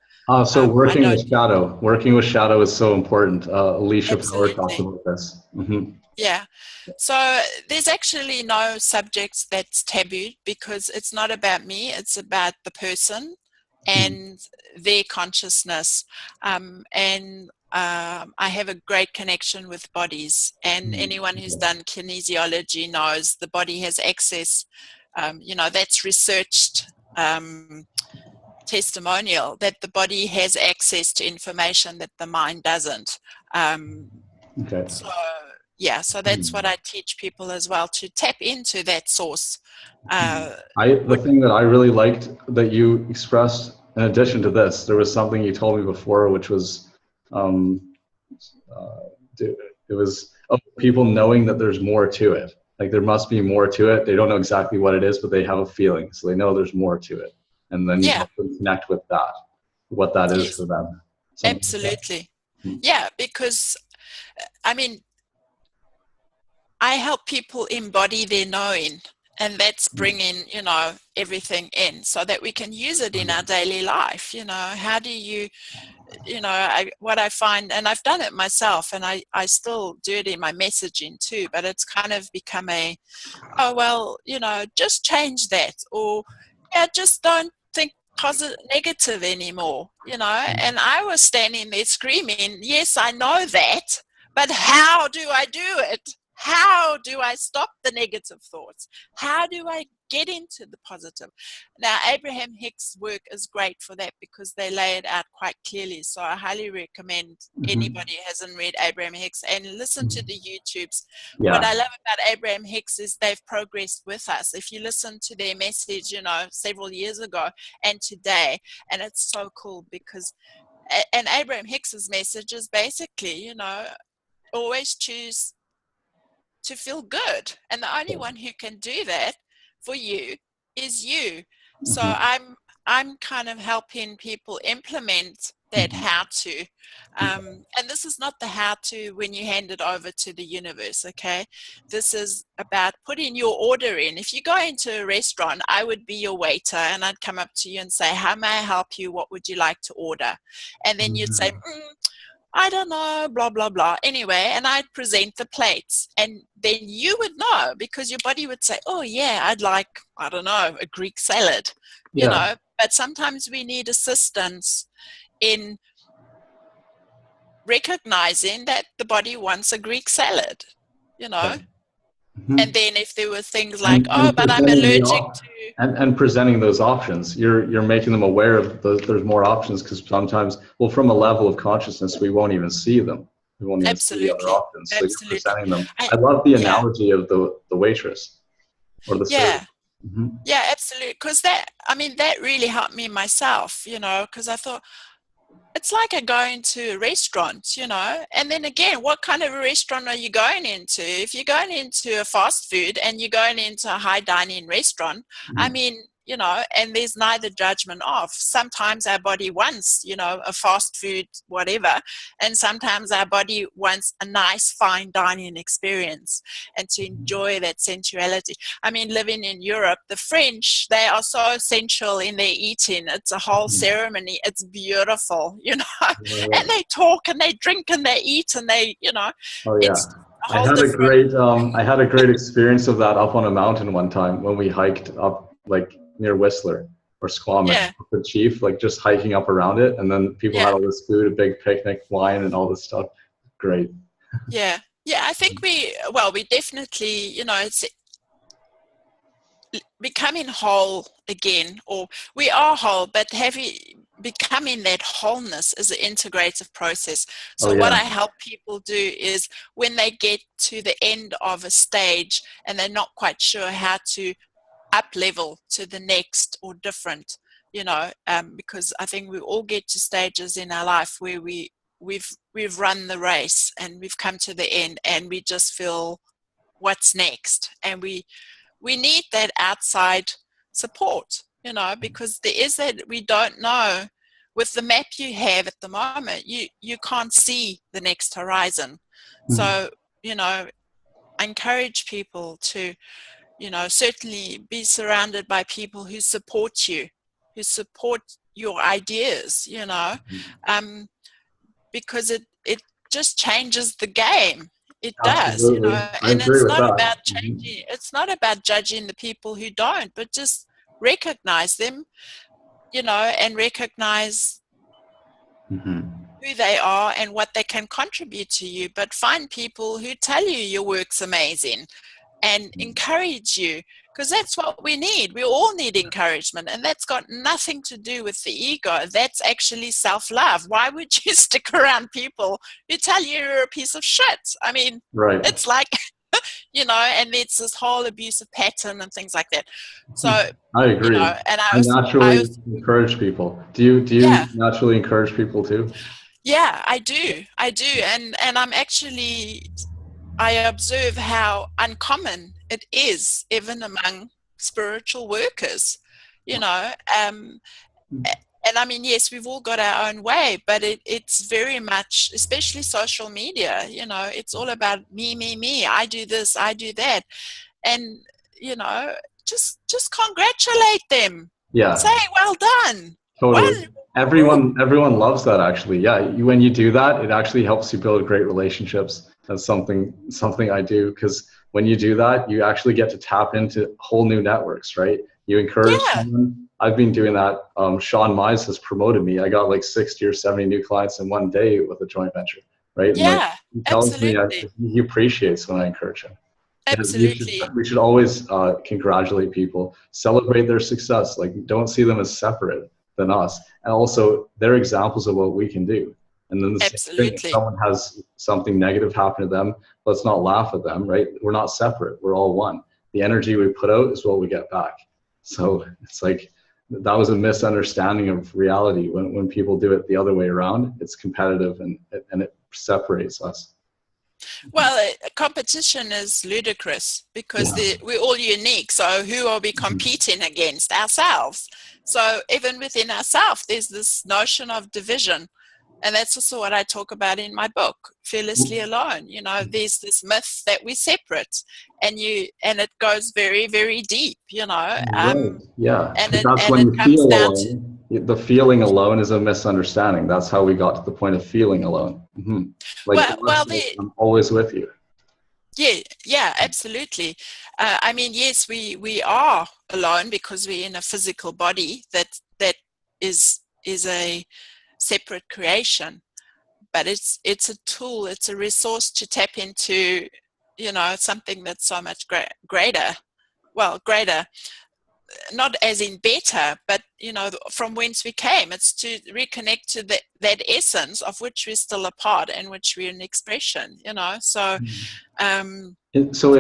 Speaker 1: So
Speaker 2: I know
Speaker 1: working with shadow is so important. Alicia Power talked
Speaker 2: absolutely.
Speaker 1: about this.
Speaker 2: Yeah. So there's actually no subjects that's tabooed, because it's not about me. It's about the person and their consciousness. I have a great connection with bodies, and anyone who's done kinesiology knows the body has access. That's researched testimonial, that the body has access to information that the mind doesn't.
Speaker 1: Okay.
Speaker 2: So that's what I teach people as well, to tap into that source.
Speaker 1: The thing that I really liked that you expressed, in addition to this, there was something you told me before, which was, it was people knowing that there's more to it. Like there must be more to it. They don't know exactly what it is, but they have a feeling, so they know there's more to it. And then you help them connect with that, what that is for them.
Speaker 2: Absolutely. Yeah, because I mean, I help people embody their knowing, and that's bringing, everything in so that we can use it in our daily life. How do you, what I find, and I've done it myself, and I still do it in my messaging too, but it's kind of become just change that, or just don't think negative anymore, and I was standing there screaming, yes, I know that, but how do I do it? How do I stop the negative thoughts? How do I get into the positive? Now, Abraham Hicks' work is great for that, because they lay it out quite clearly. So I highly recommend anybody who hasn't read Abraham Hicks and listen to the YouTubes.
Speaker 1: Yeah.
Speaker 2: What I love about Abraham Hicks is they've progressed with us. If you listen to their message, several years ago and today, and it's so cool, because and Abraham Hicks's message is basically, always choose to feel good, and the only one who can do that for you is you. So I'm kind of helping people implement that how to, and this is not the how to when you hand it over to the universe. Okay, this is about putting your order in. If you go into a restaurant, I would be your waiter, and I'd come up to you and say, how may I help you? What would you like to order? And then you'd say, I don't know, blah, blah, blah. Anyway, and I'd present the plates, and then you would know, because your body would say, oh yeah, I'd like, I don't know, a Greek salad, but sometimes we need assistance in recognizing that the body wants a Greek salad, And then if there were things like, but I'm allergic to...
Speaker 1: And presenting those options, you're making them aware of there's more options, because sometimes, from a level of consciousness, we won't even see them. We won't even see the other options. So you're presenting them. I love the analogy of the waitress or the server.
Speaker 2: Yeah, absolutely. Because that really helped me myself, because I thought, it's like going to a restaurant, and then again, what kind of a restaurant are you going into? If you're going into a fast food and you're going into a high dining restaurant, I mean, and there's neither judgment of. Sometimes our body wants, a fast food, whatever, and sometimes our body wants a nice, fine dining experience and to enjoy that sensuality. I mean, living in Europe, the French, they are so sensual in their eating. It's a whole ceremony. It's beautiful, and they talk and they drink and they eat and they,
Speaker 1: Oh yeah.
Speaker 2: it's a whole different.
Speaker 1: I had a great experience of that up on a mountain one time when we hiked up like near Whistler or Squamish, the Chief, like just hiking up around it, and then people had all this food, a big picnic, wine, and all this stuff. Great.
Speaker 2: Yeah, I think we definitely, it's becoming whole again, or we are whole, but becoming that wholeness is an integrative process. So what I help people do is when they get to the end of a stage and they're not quite sure how to up level to the next or different, because I think we all get to stages in our life where we've run the race and we've come to the end and we just feel what's next, and we need that outside support, because there is that we don't know. With the map you have at the moment, you can't see the next horizon. So, I encourage people to, certainly be surrounded by people who support you, who support your ideas, because it just changes the game. It does, and it's not about changing. It's not about judging the people who don't, but just recognize them, and recognize who they are and what they can contribute to you. But find people who tell you your work's amazing and encourage you, because that's what we need. We all need encouragement, and that's got nothing to do with the ego. That's actually self-love. Why would you stick around people who tell you you're a piece of shit? I mean, it's like, and it's this whole abusive pattern and things like that. So
Speaker 1: I agree.
Speaker 2: And
Speaker 1: I naturally encourage people. Do you naturally encourage people too?
Speaker 2: Yeah, I do. And I'm actually, I observe how uncommon it is, even among spiritual workers, and I mean, yes, we've all got our own way, but it's very much, especially social media, it's all about me, I do this, I do that. And, just congratulate them.
Speaker 1: Yeah.
Speaker 2: Say, well done.
Speaker 1: Totally. Everyone loves that, actually. Yeah. When you do that, it actually helps you build great relationships. That's something I do, because when you do that, you actually get to tap into whole new networks, right? You encourage someone. I've been doing that. Sean Mize has promoted me. I got like 60 or 70 new clients in one day with a joint venture, right?
Speaker 2: Yeah,
Speaker 1: and he tells me he appreciates when I encourage him.
Speaker 2: Absolutely.
Speaker 1: We should always congratulate people, celebrate their success. Like, don't see them as separate than us. And also, they're examples of what we can do. And then if someone has something negative happen to them, let's not laugh at them, right? We're not separate. We're all one. The energy we put out is what we get back. So it's like, that was a misunderstanding of reality. When people do it the other way around, it's competitive and it separates us.
Speaker 2: Well, competition is ludicrous, because we're all unique. So who are we competing against? Ourselves. So even within ourselves, there's this notion of division. And that's also what I talk about in my book, Fearlessly Alone. There's this myth that we're separate, and it goes very, very deep,
Speaker 1: Yeah.
Speaker 2: And
Speaker 1: that's when you feel alone. The feeling alone is a misunderstanding. That's how we got to the point of feeling alone. I'm always with you.
Speaker 2: Yeah, absolutely. I mean, yes, we are alone because we're in a physical body that is a separate creation, but it's a tool, it's a resource to tap into, something that's so much greater, not as in better, but from whence we came. It's to reconnect to that essence of which we're still a part and which we're an expression, so
Speaker 1: so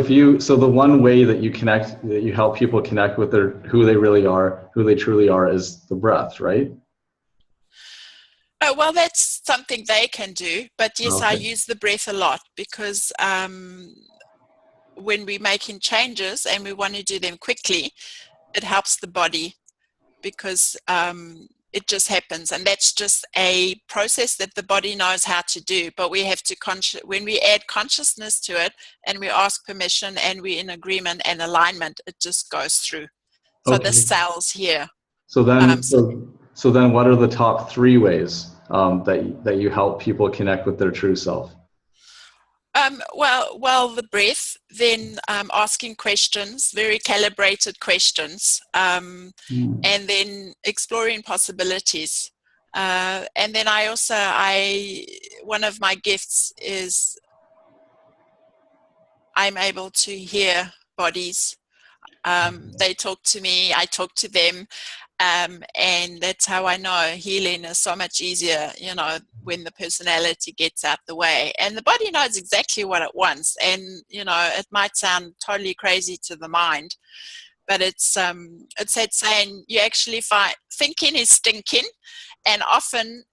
Speaker 1: the one way that you help people connect with who they really are, who they truly are, is the breath, right?
Speaker 2: Oh, well, that's something they can do. But yes, I use the breath a lot, because when we're making changes and we want to do them quickly, it helps the body because it just happens, and that's just a process that the body knows how to do. But we have to when we add consciousness to it, and we ask permission, and we're in agreement and alignment, it just goes through. So the cells here.
Speaker 1: So then, so then, what are the top 3 ways that you help people connect with their true self?
Speaker 2: Well, the breath, then asking questions, very calibrated questions, and then exploring possibilities. And then one of my gifts is I'm able to hear bodies. They talk to me, I talk to them. And that's how I know healing is so much easier, when the personality gets out the way. And the body knows exactly what it wants. And, it might sound totally crazy to the mind, but it's that saying, you actually find thinking is stinking. And often,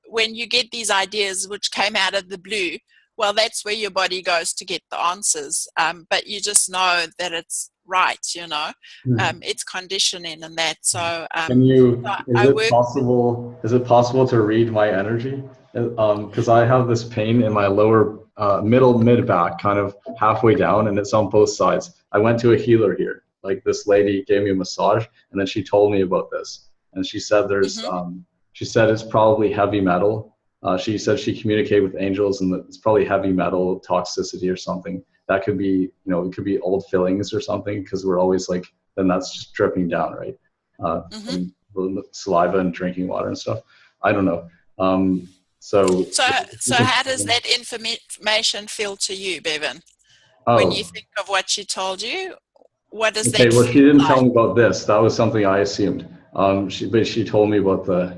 Speaker 2: when you get these ideas which came out of the blue, well, that's where your body goes to get the answers. But you just know that it's right, it's conditioning and that. So,
Speaker 1: is it possible to read my energy? Because I have this pain in my lower mid back, kind of halfway down, and it's on both sides. I went to a healer here. Like, this lady gave me a massage, and then she told me about this. And she said she said it's probably heavy metal. She said she communicated with angels, and it's probably heavy metal toxicity or something. That could be, it could be old fillings or something, because we're always like, then that's just dripping down, right? From saliva and drinking water and stuff. I don't know. So
Speaker 2: how does that information feel to you, Bevan? When you think of what she told you, what does that feel
Speaker 1: she didn't
Speaker 2: like?
Speaker 1: tell me about this. That was something I assumed. She told me about the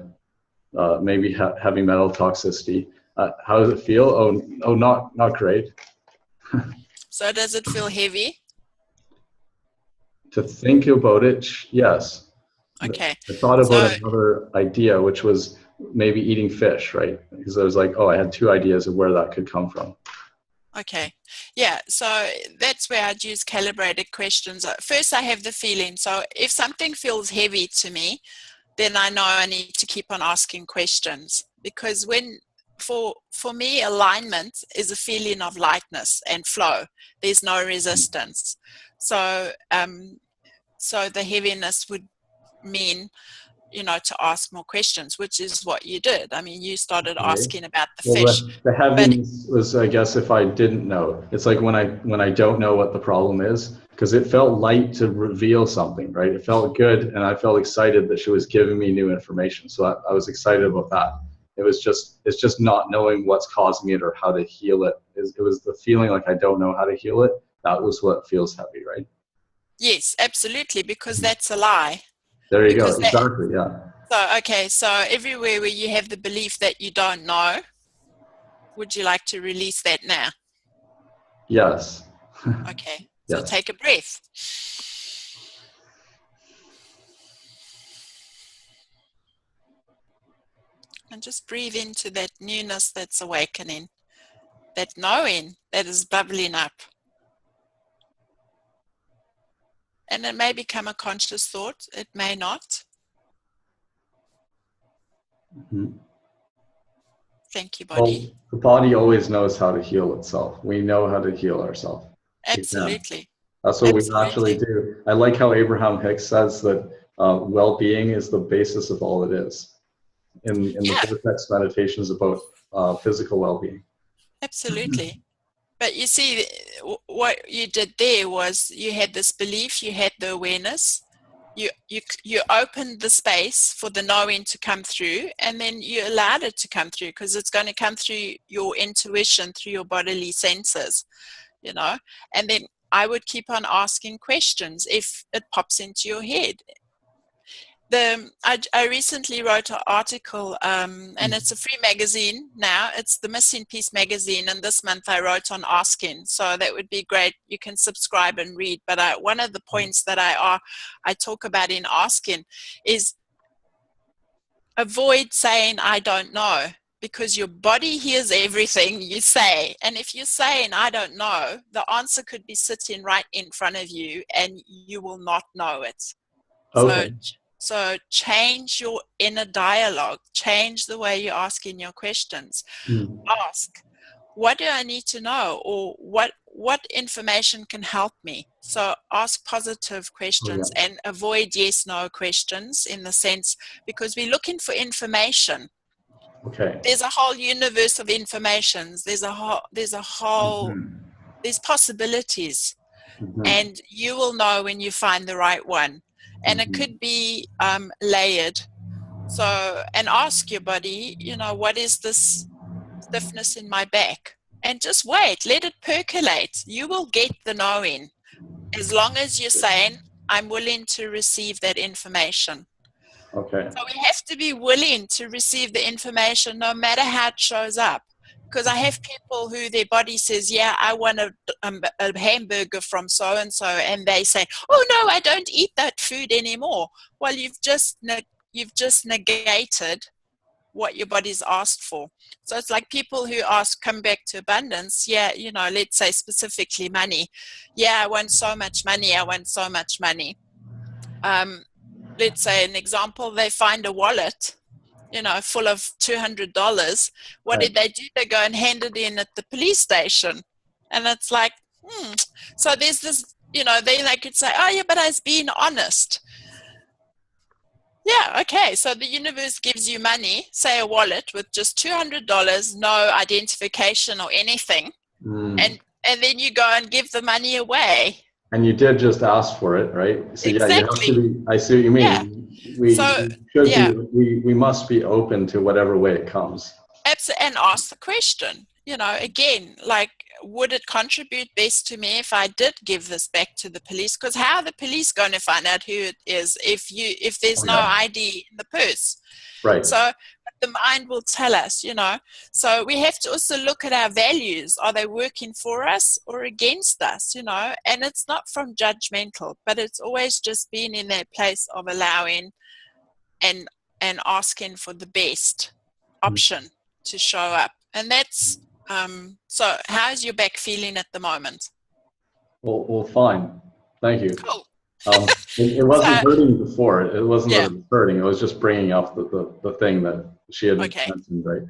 Speaker 1: maybe heavy metal toxicity. How does it feel? Oh, not great.
Speaker 2: So does it feel heavy?
Speaker 1: To think about it, yes.
Speaker 2: Okay.
Speaker 1: I thought about another idea, which was maybe eating fish, right? Because I was like, I had 2 ideas of where that could come from.
Speaker 2: Okay. Yeah. So that's where I'd use calibrated questions. First, I have the feeling. So if something feels heavy to me, then I know I need to keep on asking questions, because for me, alignment is a feeling of lightness and flow. There's no resistance. So the heaviness would mean, to ask more questions, which is what you did. I mean, you started asking about the fish.
Speaker 1: The heaviness was, I guess, if I didn't know. It's like when I don't know what the problem is, because it felt light to reveal something, right? It felt good, and I felt excited that she was giving me new information. So I was excited about that. It's just not knowing what's causing it or how to heal it. It was the feeling like I don't know how to heal it. That was what feels heavy, right?
Speaker 2: Yes, absolutely, because that's a lie.
Speaker 1: There you go. Exactly, yeah.
Speaker 2: So everywhere where you have the belief that you don't know, would you like to release that now?
Speaker 1: Yes.
Speaker 2: Okay, so take a breath. And just breathe into that newness that's awakening, that knowing that is bubbling up. And it may become a conscious thought, it may not. Thank you, body.
Speaker 1: Well, the body always knows how to heal itself. We know how to heal ourselves.
Speaker 2: Absolutely.
Speaker 1: That's what we naturally do. I like how Abraham Hicks says that well-being is the basis of all it is. In the Vortex meditations about physical well-being.
Speaker 2: Absolutely. But you see, what you did there was you had this belief, you had the awareness, you opened the space for the knowing to come through, and then you allowed it to come through, because it's going to come through your intuition, through your bodily senses, and then I would keep on asking questions if it pops into your head. I recently wrote an article, and it's a free magazine now. It's the Missing Piece magazine, and this month I wrote on asking. So that would be great. You can subscribe and read. But one of the points that I talk about in asking is avoid saying I don't know, because your body hears everything you say. And if you're saying I don't know, the answer could be sitting right in front of you, and you will not know it.
Speaker 1: Okay.
Speaker 2: So change your inner dialogue, change the way you're asking your questions. Ask, what do I need to know, or what information can help me? So ask positive questions and avoid yes no questions, in the sense, because we're looking for information.
Speaker 1: Okay.
Speaker 2: There's a whole universe of informations. There's possibilities, and you will know when you find the right one. And it could be layered. So, and ask your body, what is this stiffness in my back? And just wait, let it percolate. You will get the knowing, as long as you're saying, I'm willing to receive that information.
Speaker 1: Okay.
Speaker 2: So we have to be willing to receive the information, no matter how it shows up. Because I have people who their body says, yeah, I want a hamburger from so-and-so, and they say, oh no, I don't eat that food anymore. Well, you've just negated what your body's asked for. So it's like people who ask, come back to abundance. Yeah, let's say specifically money. Yeah, I want so much money. I want so much money. Let's say an example, they find a wallet, full of $200. What did they do? They go and hand it in at the police station. And it's like, So there's this, then they could say, oh yeah, but I was being honest. Yeah, okay. So the universe gives you money, say a wallet with just $200, no identification or anything. And then you go and give the money away.
Speaker 1: And you did just ask for it, right? So
Speaker 2: exactly.
Speaker 1: Yeah, you have to be, I see what you mean.
Speaker 2: Yeah.
Speaker 1: We must be open to whatever way it comes.
Speaker 2: Absolutely. And ask the question, again, like, would it contribute best to me if I did give this back to the police? Because how are the police going to find out who it is if there's no ID in the purse?
Speaker 1: Right.
Speaker 2: So the mind will tell us, So we have to also look at our values. Are they working for us or against us, And it's not from judgmental, but it's always just being in that place of allowing and asking for the best option to show up. And that's, so how's your back feeling at the moment?
Speaker 1: Well, fine. Thank you.
Speaker 2: Cool.
Speaker 1: It wasn't hurting before. It wasn't that it was hurting. It was just bringing up the thing that she had mentioned, right?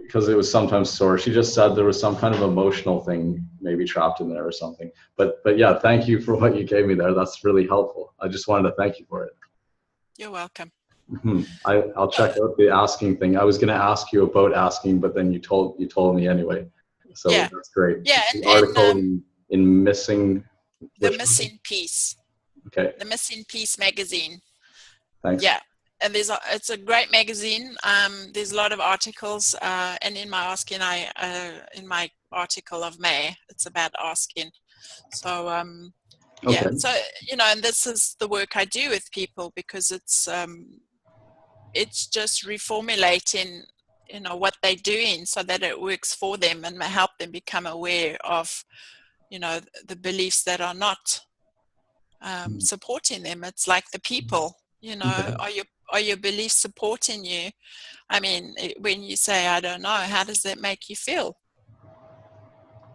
Speaker 1: Because it was sometimes sore. She just said there was some kind of emotional thing maybe trapped in there or something. But yeah, thank you for what you gave me there. That's really helpful. I just wanted to thank you for it.
Speaker 2: You're welcome.
Speaker 1: I'll check out the asking thing. I was going to ask you about asking, but then you told me anyway. So that's great.
Speaker 2: Yeah,
Speaker 1: the article in Missing.
Speaker 2: The Missing Piece.
Speaker 1: Okay.
Speaker 2: The Missing Piece magazine.
Speaker 1: Thanks.
Speaker 2: Yeah, and it's a great magazine. There's a lot of articles, and in my asking, in my article of May, it's about asking. So yeah, so and this is the work I do with people, because it's just reformulating, what they're doing so that it works for them and help them become aware of, the beliefs that are not supporting them. It's like the people, are your beliefs supporting you? I mean, when you say, I don't know, how does that make you feel?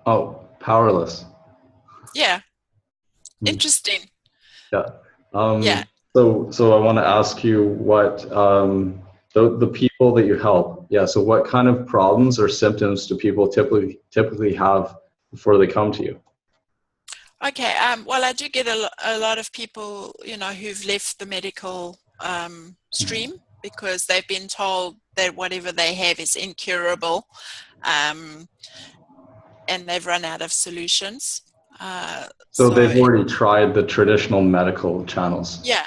Speaker 1: Oh, powerless.
Speaker 2: Yeah. Interesting.
Speaker 1: Yeah.
Speaker 2: Yeah.
Speaker 1: So I want to ask you what the people that you help. Yeah. So what kind of problems or symptoms do people typically have before they come to you?
Speaker 2: Okay. Well, I do get a lot of people, who've left the medical stream because they've been told that whatever they have is incurable, and they've run out of solutions.
Speaker 1: So they've already tried the traditional medical channels.
Speaker 2: Yeah.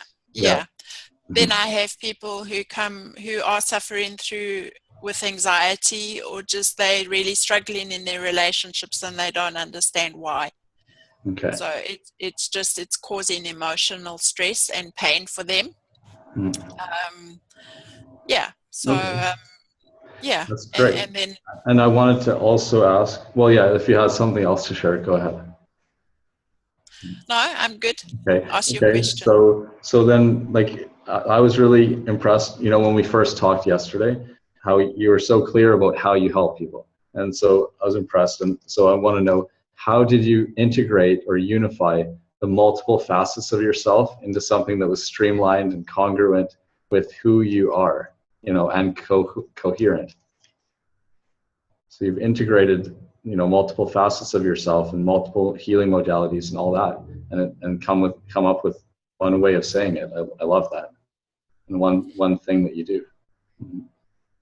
Speaker 2: Then I have people who are suffering with anxiety, or just they're really struggling in their relationships and they don't understand why.
Speaker 1: Okay.
Speaker 2: So it's causing emotional stress and pain for them. So yeah.
Speaker 1: That's great. And I wanted to also ask, if you had something else to share, go ahead.
Speaker 2: No, I'm good.
Speaker 1: Okay.
Speaker 2: Ask your question.
Speaker 1: So then, I was really impressed, when we first talked yesterday, how you were so clear about how you help people. And so I was impressed. And so I want to know, how did you integrate or unify the multiple facets of yourself into something that was streamlined and congruent with who you are, and coherent. So you've integrated, multiple facets of yourself and multiple healing modalities and all that, and come up with one way of saying it. I love that, and one thing that you do.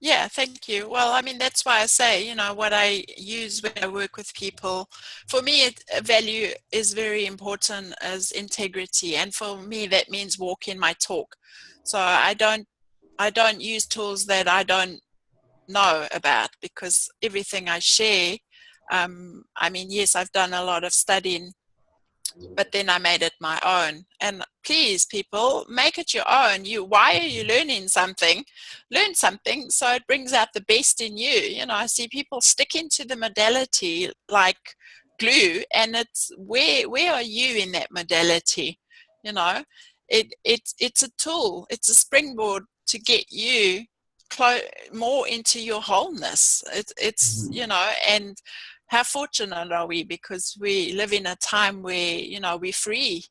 Speaker 2: Yeah, thank you. Well, I mean, that's why I say, what I use when I work with people, for me, a value is very important as integrity. And for me, that means walking my talk. So I don't use tools that I don't know about, because everything I share, I mean, yes, I've done a lot of studying, but then I made it my own. And please, people, make it your own. Why are you learning something? Learn something so it brings out the best in you. I see people sticking to the modality like glue, and it's where are you in that modality? It's a tool. It's a springboard to get you more into your wholeness. It's and how fortunate are we, because we live in a time where we're free.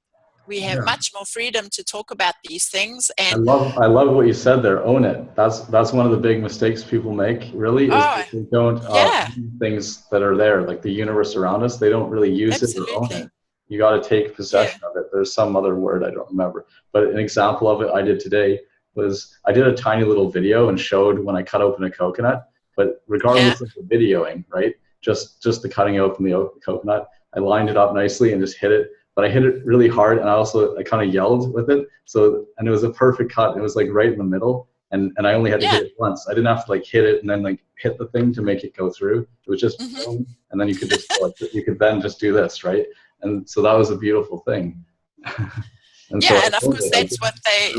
Speaker 2: We have much more freedom to talk about these things. And
Speaker 1: I love what you said there. Own it. That's one of the big mistakes people make, really, is that they don't own things that are there, like the universe around us. They don't really use it or own it. You got to take possession of it. There's some other word I don't remember, but an example of it I did today was I did a tiny little video and showed when I cut open a coconut. But regardless of the videoing, right? Just the cutting open the coconut, I lined it up nicely and just hit it. But I hit it really hard, and I kind of yelled with it. And it was a perfect cut. It was like right in the middle, and I only had to hit it once. I didn't have to hit it and then hit the thing to make it go through. It was just boom, and then you could just you could then just do this, right? And so that was a beautiful thing.
Speaker 2: And of course that's what
Speaker 1: I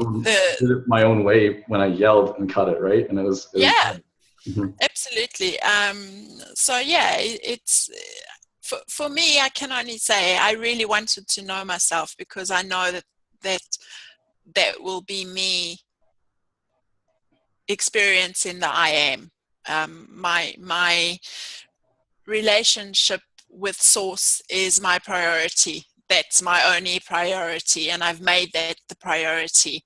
Speaker 1: did it my own way when I yelled and cut it, right? And it was
Speaker 2: absolutely. So it's for me, I can only say I really wanted to know myself, because I know that will be me experiencing the I am. My relationship with Source is my priority. That's my only priority, and I've made that the priority,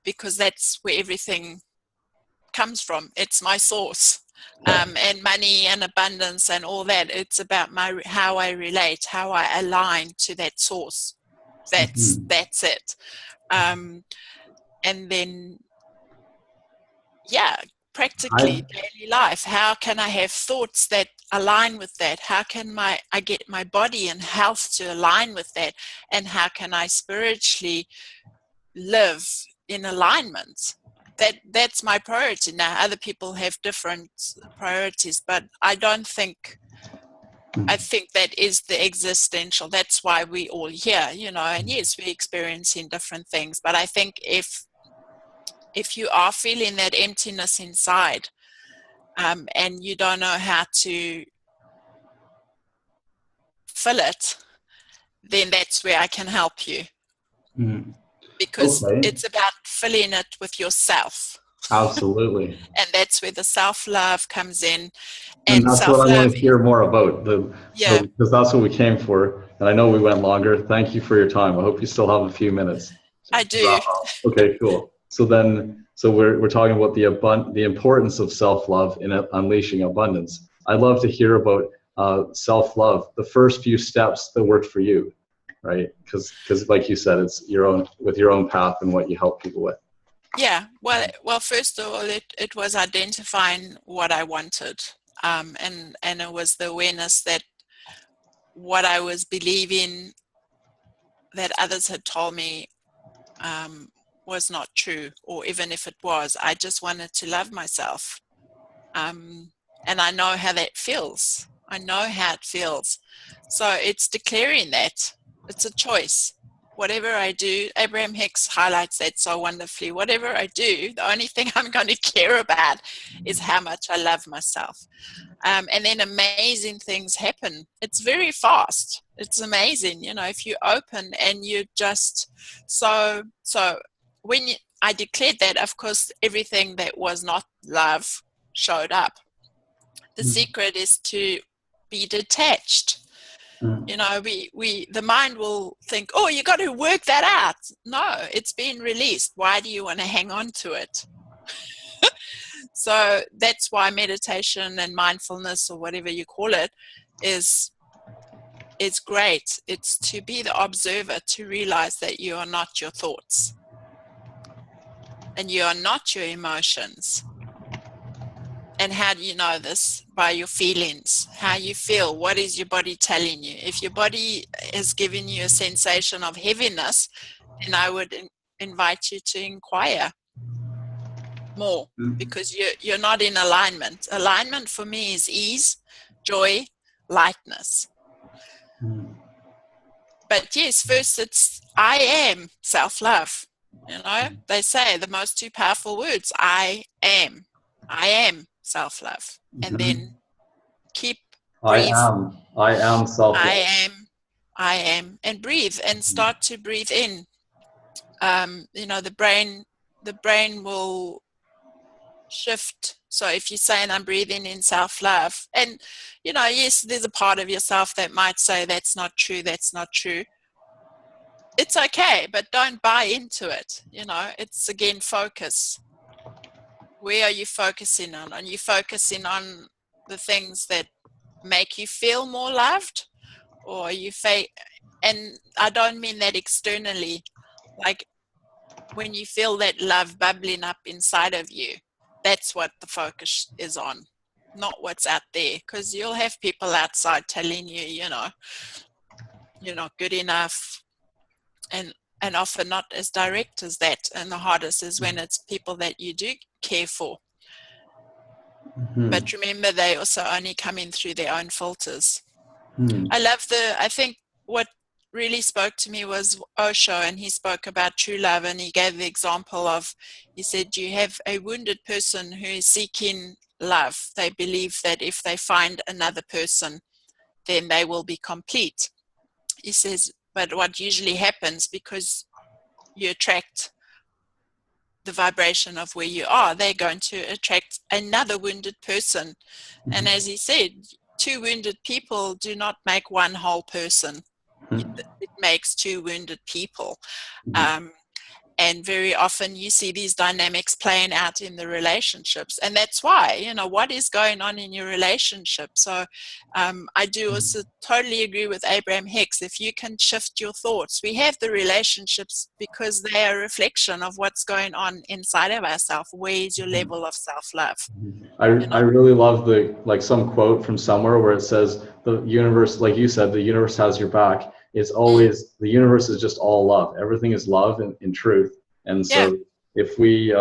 Speaker 2: because that's where everything comes from. It's my source. And money and abundance and all that, it's about how I relate, how I align to that source. That's it. And then practically daily life, how can I have thoughts that align with that? How can I get my body and health to align with that? And how can I spiritually live in alignment? That's my priority. Now, other people have different priorities, but I think that is the existential. That's why we all here, and yes, we're experiencing different things. But I think if you are feeling that emptiness inside, and you don't know how to fill it, then that's where I can help you. Because it's about filling it with yourself.
Speaker 1: Absolutely.
Speaker 2: And that's where the self-love comes in.
Speaker 1: And that's what I want to hear more about. Because that's what we came for. And I know we went longer. Thank you for your time. I hope you still have a few minutes.
Speaker 2: I do.
Speaker 1: Okay, cool. So we're talking about the importance of self-love in unleashing abundance. I'd love to hear about self-love, the first few steps that worked for you, right? Because like you said, it's your own path and what you help people with.
Speaker 2: Yeah, well, first of all, it was identifying what I wanted, and it was the awareness that what I was believing that others had told me was not true, or even if it was, I just wanted to love myself, and I know how that feels. I know how it feels, so it's declaring that it's a choice. Whatever I do, Abraham Hicks highlights that so wonderfully. Whatever I do, the only thing I'm going to care about is how much I love myself. And then amazing things happen. It's very fast. It's amazing. If you open and you just, so when I declared that, of course, everything that was not love showed up. The secret is to be detached.
Speaker 1: Mm.
Speaker 2: You know, the mind will think, oh, you got to work that out. No, it's been released. Why do you want to hang on to it? So that's why meditation and mindfulness, or whatever you call it, is great. It's to be the observer, to realize that you are not your thoughts and you are not your emotions. And how do you know this? By your feelings, how you feel. What is your body telling you? If your body is giving you a sensation of heaviness, then I would invite you to inquire more, because you're not in alignment. Alignment for me is ease, joy, lightness. But yes, first it's I am self-love. You know, they say the most two powerful words, I am self-love. And then keep, breathe.
Speaker 1: I am self-love.
Speaker 2: I am, and breathe, and start to breathe in. You know, the brain will shift. So if you're saying I'm breathing in self-love, and you know, yes, there's a part of yourself that might say that's not true. It's okay, but don't buy into it. You know, it's again focus. Where are you focusing on? Are you focusing on the things that make you feel more loved, or are you and I don't mean that externally, like when you feel that love bubbling up inside of you, that's what the focus is on, not what's out there. Because you'll have people outside telling you, you know, you're not good enough, and often not as direct as that. And the hardest is when it's people that you do care for. But remember, they also only come in through their own filters. I think what really spoke to me was Osho, and he spoke about true love, and he gave the example of, he said, you have a wounded person who is seeking love. They believe that if they find another person, then they will be complete. He says, but what usually happens, because you attract the vibration of where you are, they're going to attract another wounded person. And as he said, two wounded people do not make one whole person. It makes two wounded people. And very often you see these dynamics playing out in the relationships. And that's why, you know, what is going on in your relationship? So I do also totally agree with Abraham Hicks. If you can shift your thoughts, we have the relationships because they are a reflection of what's going on inside of ourselves. Where is your level of self-love?
Speaker 1: I really love some quote from somewhere where it says the universe, like you said, the universe has your back. It's always, the universe is just all love. Everything is love in truth. And so if we,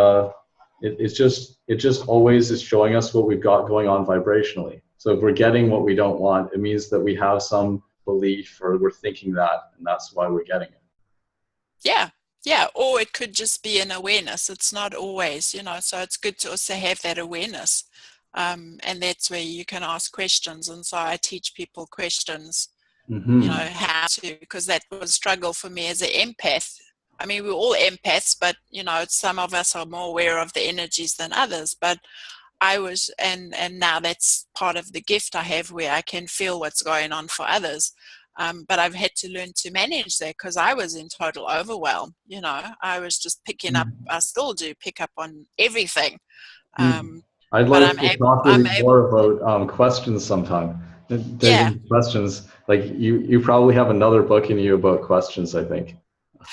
Speaker 1: it just always is showing us what we've got going on vibrationally. So if we're getting what we don't want, it means that we have some belief, or we're thinking that, and that's why we're getting it.
Speaker 2: Yeah, or it could just be an awareness. It's not always, you know, so it's good to also have that awareness. And that's where you can ask questions. And so I teach people questions, you know, how to, because that was a struggle for me as an empath. I mean, we're all empaths, but, you know, some of us are more aware of the energies than others. But I was, and now that's part of the gift I have, where I can feel what's going on for others. But I've had to learn to manage that, because I was in total overwhelm. You know, I was just picking up, I still do pick up on everything.
Speaker 1: I'd like to talk with you more about questions sometime. Taking questions, like you probably have another book in you about questions, I think.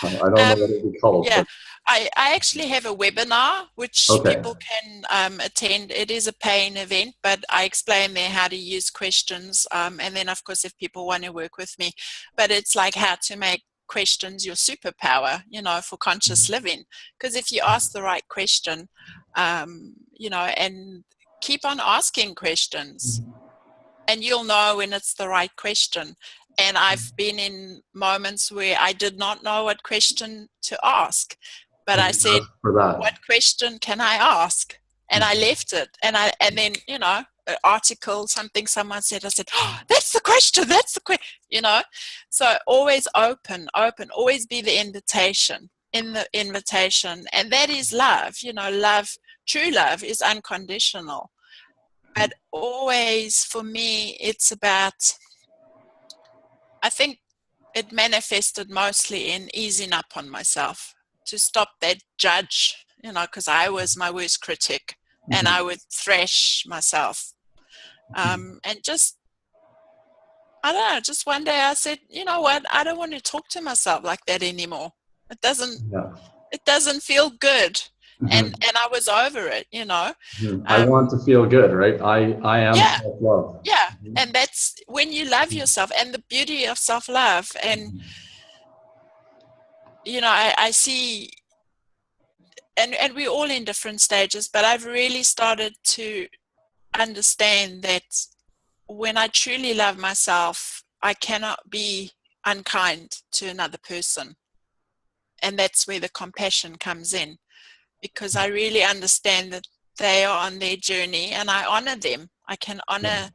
Speaker 1: I don't know what it'd be called.
Speaker 2: Yeah,
Speaker 1: but.
Speaker 2: I actually have a webinar which people can attend. It is a paying event, but I explain there how to use questions. And then, of course, if people want to work with me, but it's like how to make questions your superpower, you know, for conscious living. Because if you ask the right question, you know, and keep on asking questions, and you'll know when it's the right question. And I've been in moments where I did not know what question to ask, but I said, what question can I ask? And I left it. And then, you know, an article, something someone said, I said, oh, that's the question, you know. So always open, always be the invitation, in the invitation. And that is love, you know, love, true love is unconditional. But always, for me, it's about I think it manifested mostly in easing up on myself, to stop that judge, because I was my worst critic, and I would thrash myself. And just, I don't know, just one day I said, you know what, I don't want to talk to myself like that anymore. It doesn't feel good. And I was over it,
Speaker 1: I want to feel good, right? I am
Speaker 2: Yeah.
Speaker 1: self-love.
Speaker 2: Yeah. And that's when you love yourself, and the beauty of self-love. And, I see, and we're all in different stages, but I've really started to understand that when I truly love myself, I cannot be unkind to another person. And that's where the compassion comes in, because I really understand that they are on their journey, and I honor them. I can honor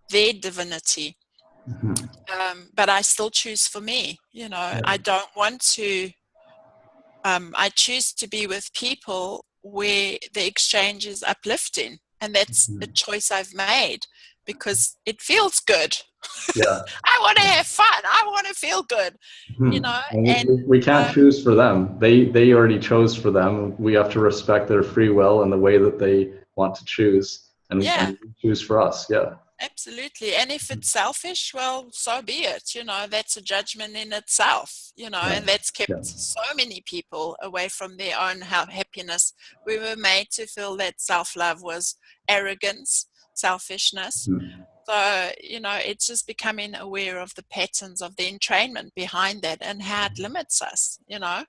Speaker 2: their divinity. But I still choose for me. I don't want to, I choose to be with people where the exchange is uplifting. And that's a choice I've made because it feels good.
Speaker 1: Yeah.
Speaker 2: I want to have fun. I want to feel good,
Speaker 1: And we can't choose for them. They already chose for them. We have to respect their free will and the way that they want to choose, and choose for us. Yeah.
Speaker 2: Absolutely. And if it's selfish, well, so be it. That's a judgment in itself, and that's kept so many people away from their own happiness. We were made to feel that self-love was arrogance, selfishness. So, it's just becoming aware of the patterns of the entrainment behind that and how it limits us, Yeah.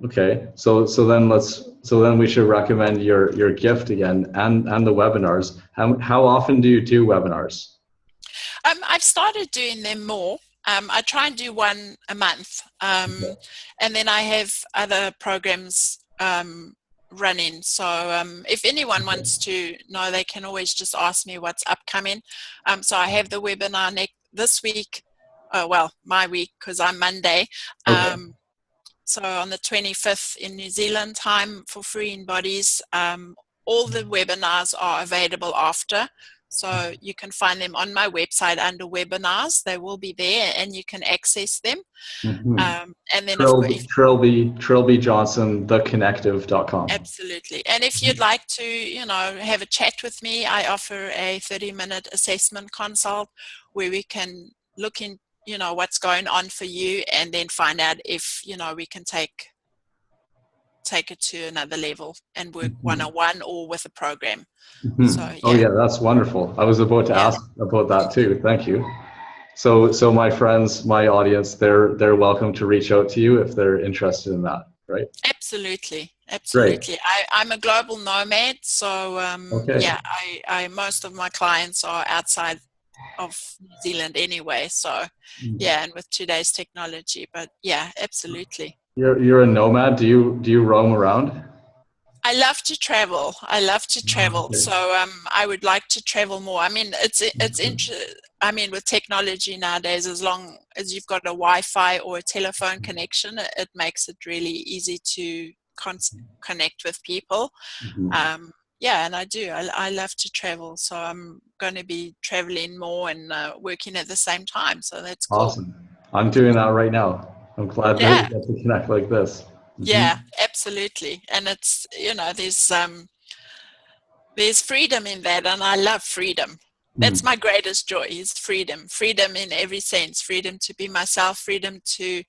Speaker 1: Okay, so then we should recommend your gift again and the webinars. How often do you do webinars?
Speaker 2: I've started doing them more. I try and do one a month, and then I have other programs running. So if anyone wants to know, they can always just ask me what's upcoming. So I have the webinar this week. My week, because I'm Monday. So on the 25th in New Zealand time for Freeing Bodies. All the webinars are available after. So you can find them on my website under webinars. They will be there and you can access them. And then
Speaker 1: Trilby Johnson, theconnective.com.
Speaker 2: Absolutely. And if you'd like to, have a chat with me, I offer a 30-minute assessment consult where we can look in, what's going on for you, and then find out if, we can take it to another level and work one-on-one or with a program. So,
Speaker 1: Oh yeah, that's wonderful. I was about to ask about that too. Thank you. So my friends, my audience, they're welcome to reach out to you if they're interested in that, right?
Speaker 2: Absolutely.
Speaker 1: Great.
Speaker 2: I'm a global nomad, so I most of my clients are outside of New Zealand anyway. So and with today's technology, but absolutely.
Speaker 1: You're a nomad. Do you roam around?
Speaker 2: I love to travel. So I would like to travel more. I mean, it's interesting. I mean, with technology nowadays, as long as you've got a Wi-Fi or a telephone connection, it makes it really easy to connect with people. And I do. I love to travel, so I'm going to be traveling more and working at the same time. So that's cool.
Speaker 1: Awesome. I'm doing that right now. I'm glad that we get to connect like this.
Speaker 2: Yeah, absolutely. And it's, there's freedom in that, and I love freedom. That's my greatest joy, is freedom. Freedom in every sense. Freedom to be myself, freedom to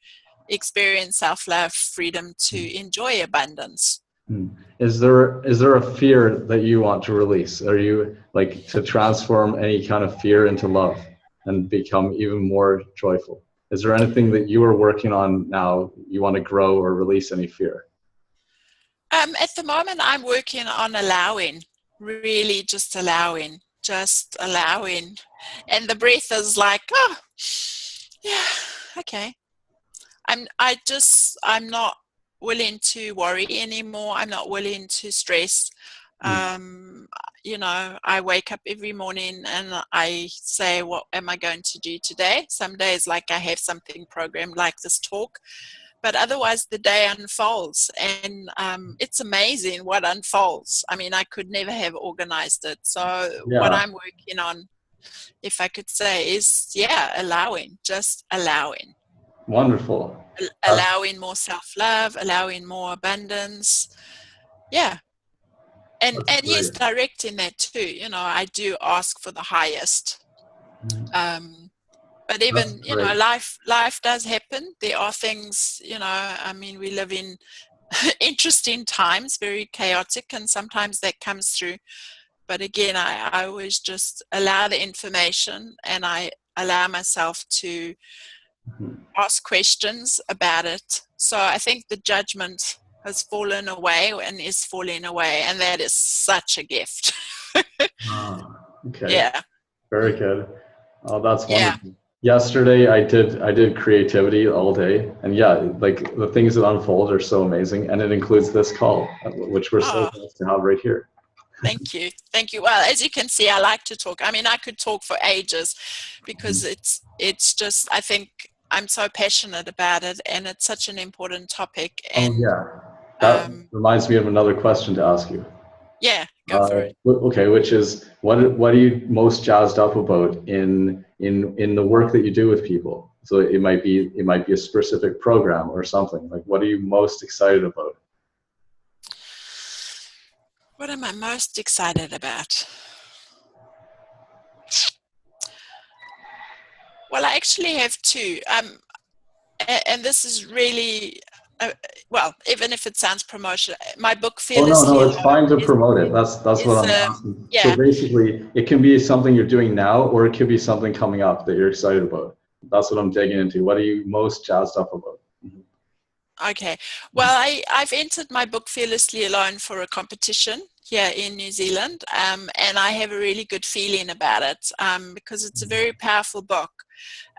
Speaker 2: experience self-love, freedom to enjoy abundance.
Speaker 1: Is there a fear that you want to release? Are you like to transform any kind of fear into love and become even more joyful? Is there anything that you are working on now you want to grow or release any fear?
Speaker 2: At the moment, I'm working on allowing, really just allowing. And the breath is like, oh, yeah, okay. I'm not willing to worry anymore. I'm not willing to stress. I wake up every morning and I say, what am I going to do today? Some days, like, I have something programmed like this talk, but otherwise the day unfolds, and it's amazing what unfolds. I mean, I could never have organized it. So what I'm working on if I could say, is allowing, just allowing.
Speaker 1: Wonderful.
Speaker 2: Allowing more self-love, allowing more abundance. Yeah. And yes, directing that too. I do ask for the highest. But even, life does happen. There are things, we live in interesting times, very chaotic, and sometimes that comes through. But again, I always just allow the information, and I allow myself to ask questions about it. So I think the judgment has fallen away and is falling away, and that is such a gift.
Speaker 1: Okay.
Speaker 2: Yeah.
Speaker 1: Very good. Oh, that's wonderful. Yesterday I did creativity all day, and like the things that unfold are so amazing, and it includes this call, which we're so blessed to have right here.
Speaker 2: Thank you. Well, as you can see, I like to talk. I mean, I could talk for ages, because it's just, I think I'm so passionate about it, and it's such an important topic. And
Speaker 1: that reminds me of another question to ask you.
Speaker 2: Yeah, go for it.
Speaker 1: Okay, which is what are you most jazzed up about in the work that you do with people? So it might be a specific program or something. Like, what are you most excited about?
Speaker 2: What am I most excited about? Well, I actually have two. And this is really, even if it sounds promotional, my book Fearlessly.
Speaker 1: Oh no, it's fine to promote it. That's what I'm asking. Yeah. So basically, it can be something you're doing now, or it could be something coming up that you're excited about. That's what I'm digging into. What are you most jazzed up about?
Speaker 2: Okay. Well, I've entered my book Fearlessly Alone for a competition here in New Zealand, and I have a really good feeling about it, because it's a very powerful book.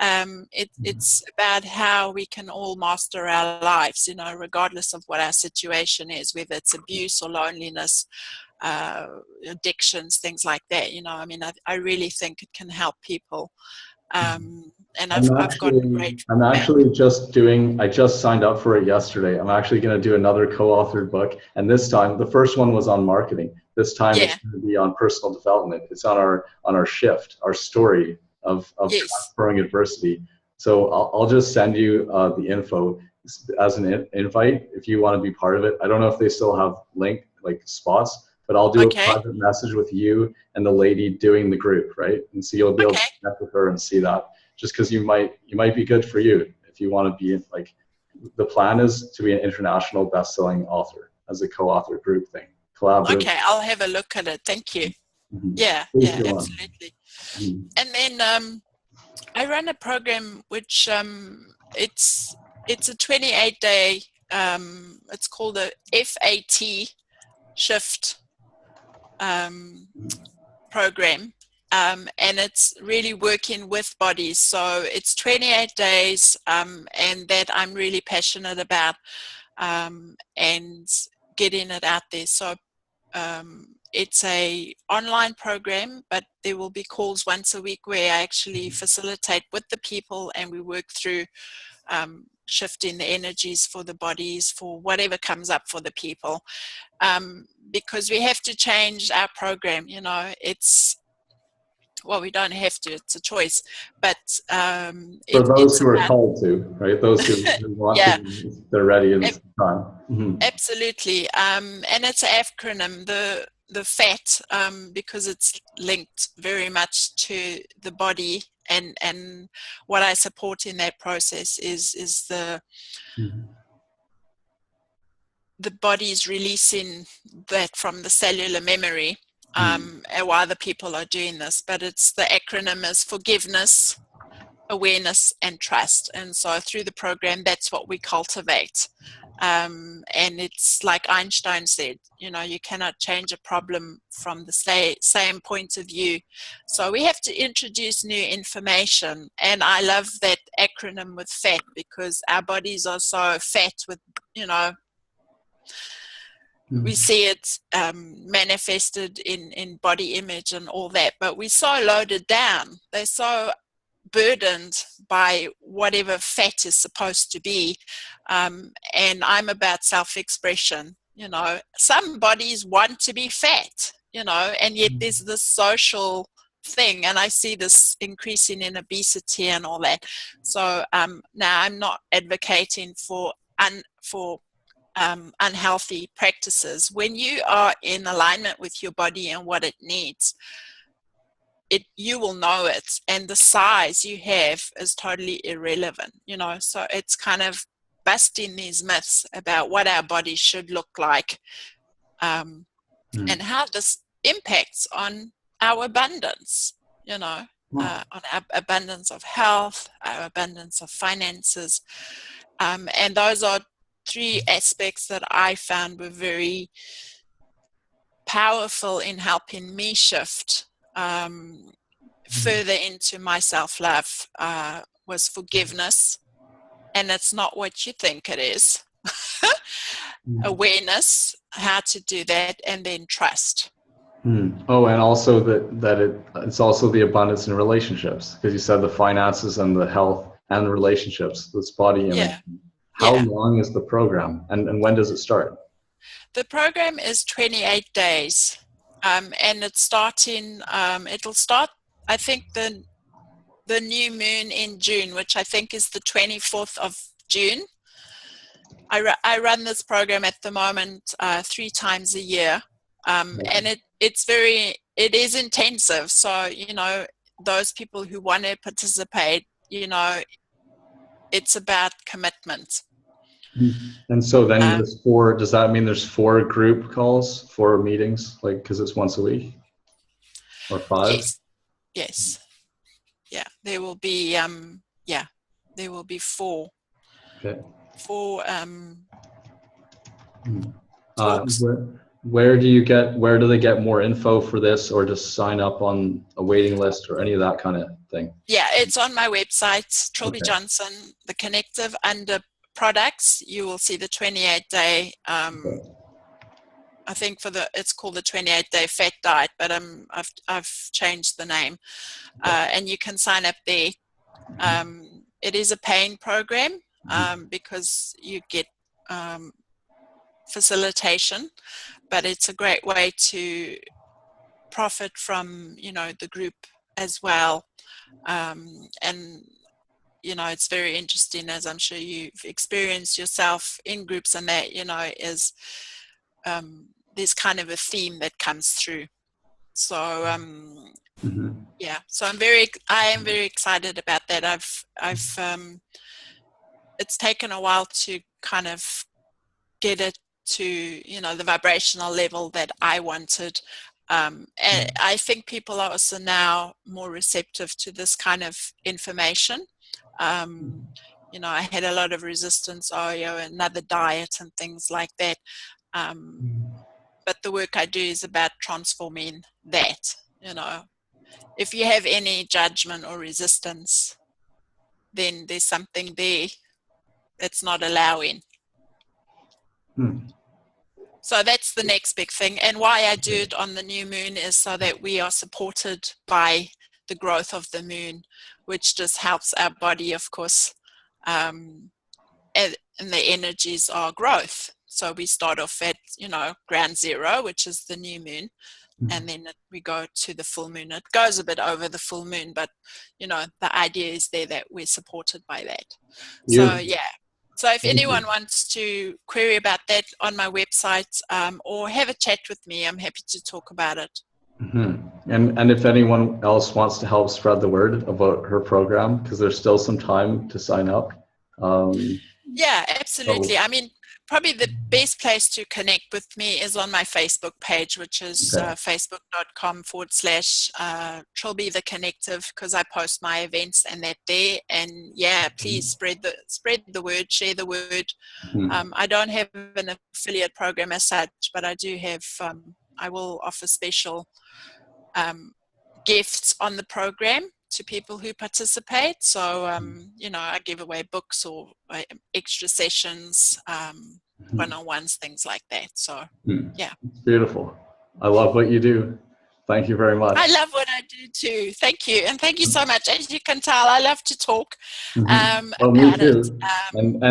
Speaker 2: It's about how we can all master our lives, regardless of what our situation is, whether it's abuse or loneliness, addictions, things like that. I really think it can help people. And I've got great.
Speaker 1: I just signed up for it yesterday. I'm actually going to do another co-authored book, and this time, the first one was on marketing. This time it's going to be on personal development. It's on our shift, our story of transferring adversity. So I'll just send you the info as an invite if you want to be part of it. I don't know if they still have spots, but I'll do a private message with you and the lady doing the group, right? And so you'll be able to connect with her and see that. Just because you might be good for you if you want to be the plan is to be an international best-selling author as a co-author group thing. Collaborative.
Speaker 2: Okay, I'll have a look at it. Thank you. Yeah, absolutely. And then I run a program which it's a 28-day. It's called a FAT Shift program, and it's really working with bodies. So it's 28 days, and that I'm really passionate about, and getting it out there. So it's a online program, but there will be calls once a week where I actually facilitate with the people, and we work through shifting the energies for the bodies, for whatever comes up for the people, because we have to change our program. We don't have to, it's a choice, but
Speaker 1: for those who are called to, right? Those who want to, they're ready and it's time.
Speaker 2: Absolutely. And it's an acronym, the FAT, because it's linked very much to the body, and what I support in that process is the body's releasing that from the cellular memory, and why the people are doing this. But it's the acronym is forgiveness, awareness, and trust. And so through the program, that's what we cultivate. And it's like Einstein said, you cannot change a problem from the same point of view. So we have to introduce new information. And I love that acronym with FAT, because our bodies are so fat with, we see it manifested in body image and all that, but we're so loaded down. They're so burdened by whatever fat is supposed to be, and I'm about self-expression. Some bodies want to be fat, and yet there's this social thing, and I see this increasing in obesity and all that. So now I'm not advocating for unhealthy practices. When you are in alignment with your body and what it needs, you will know it, and the size you have is totally irrelevant, so it's kind of busting these myths about what our body should look like, and how this impacts on our abundance, on our abundance of health, our abundance of finances, and those are three aspects that I found were very powerful in helping me shift further into my self-love. Was forgiveness, and it's not what you think it is. Awareness, how to do that, and then trust.
Speaker 1: Oh, and also it's also the abundance in relationships, because you said the finances and the health and the relationships, this body image. How long is the program, and when does it start?
Speaker 2: The program is 28 days, and it's starting. It'll start, I think, the new moon in June, which I think is the 24th of June. I run this program at the moment 3 times a year, and it is intensive. So, those people who want to participate, it's about commitment.
Speaker 1: And so then there's 4, does that mean there's 4 group calls, 4 meetings, like, because it's once a week, or 5?
Speaker 2: Yes. Yeah, there will be there will be 4.
Speaker 1: Okay.
Speaker 2: 4 talks.
Speaker 1: Where do they get more info for this, or just sign up on a waiting list or any of that kind of thing? Yeah,
Speaker 2: it's on my website, Trilby Johnson, The Connective. Under products, you will see the 28-day. I think it's called the 28-day fat diet, but I've changed the name, and you can sign up there. It is a paying program because you get facilitation, but it's a great way to profit from the group as well, and it's very interesting, as I'm sure you've experienced yourself in groups, and that is there's kind of a theme that comes through. So so I am very excited about that. I've it's taken a while to kind of get it to the vibrational level that I wanted, and I think people are also now more receptive to this kind of information. I had a lot of resistance, another diet and things like that, but the work I do is about transforming that. If you have any judgment or resistance, then there's something there that's not allowing. So that's the next big thing. And why I do it on the new moon is so that we are supported by the growth of the moon, which just helps our body, of course, and the energies are growth. So we start off at, ground zero, which is the new moon, and then we go to the full moon. It goes a bit over the full moon, but, the idea is there that we're supported by that. So, So if anyone wants to query about that on my website, or have a chat with me, I'm happy to talk about it.
Speaker 1: And if anyone else wants to help spread the word about her program, because there's still some time to sign up.
Speaker 2: Yeah, absolutely. I mean, probably the best place to connect with me is on my Facebook page, which is facebook.com/Trilby the Connective, because I post my events and that there. And please spread the word, share the word. I don't have an affiliate program as such, but I do have. I will offer special gifts on the program to people who participate. So, I give away books or extra sessions, one-on-ones, things like that. So,
Speaker 1: It's beautiful. I love what you do. Thank you very much.
Speaker 2: I love what I do too. Thank you. And thank you so much. As you can tell, I love to talk
Speaker 1: well, me too. And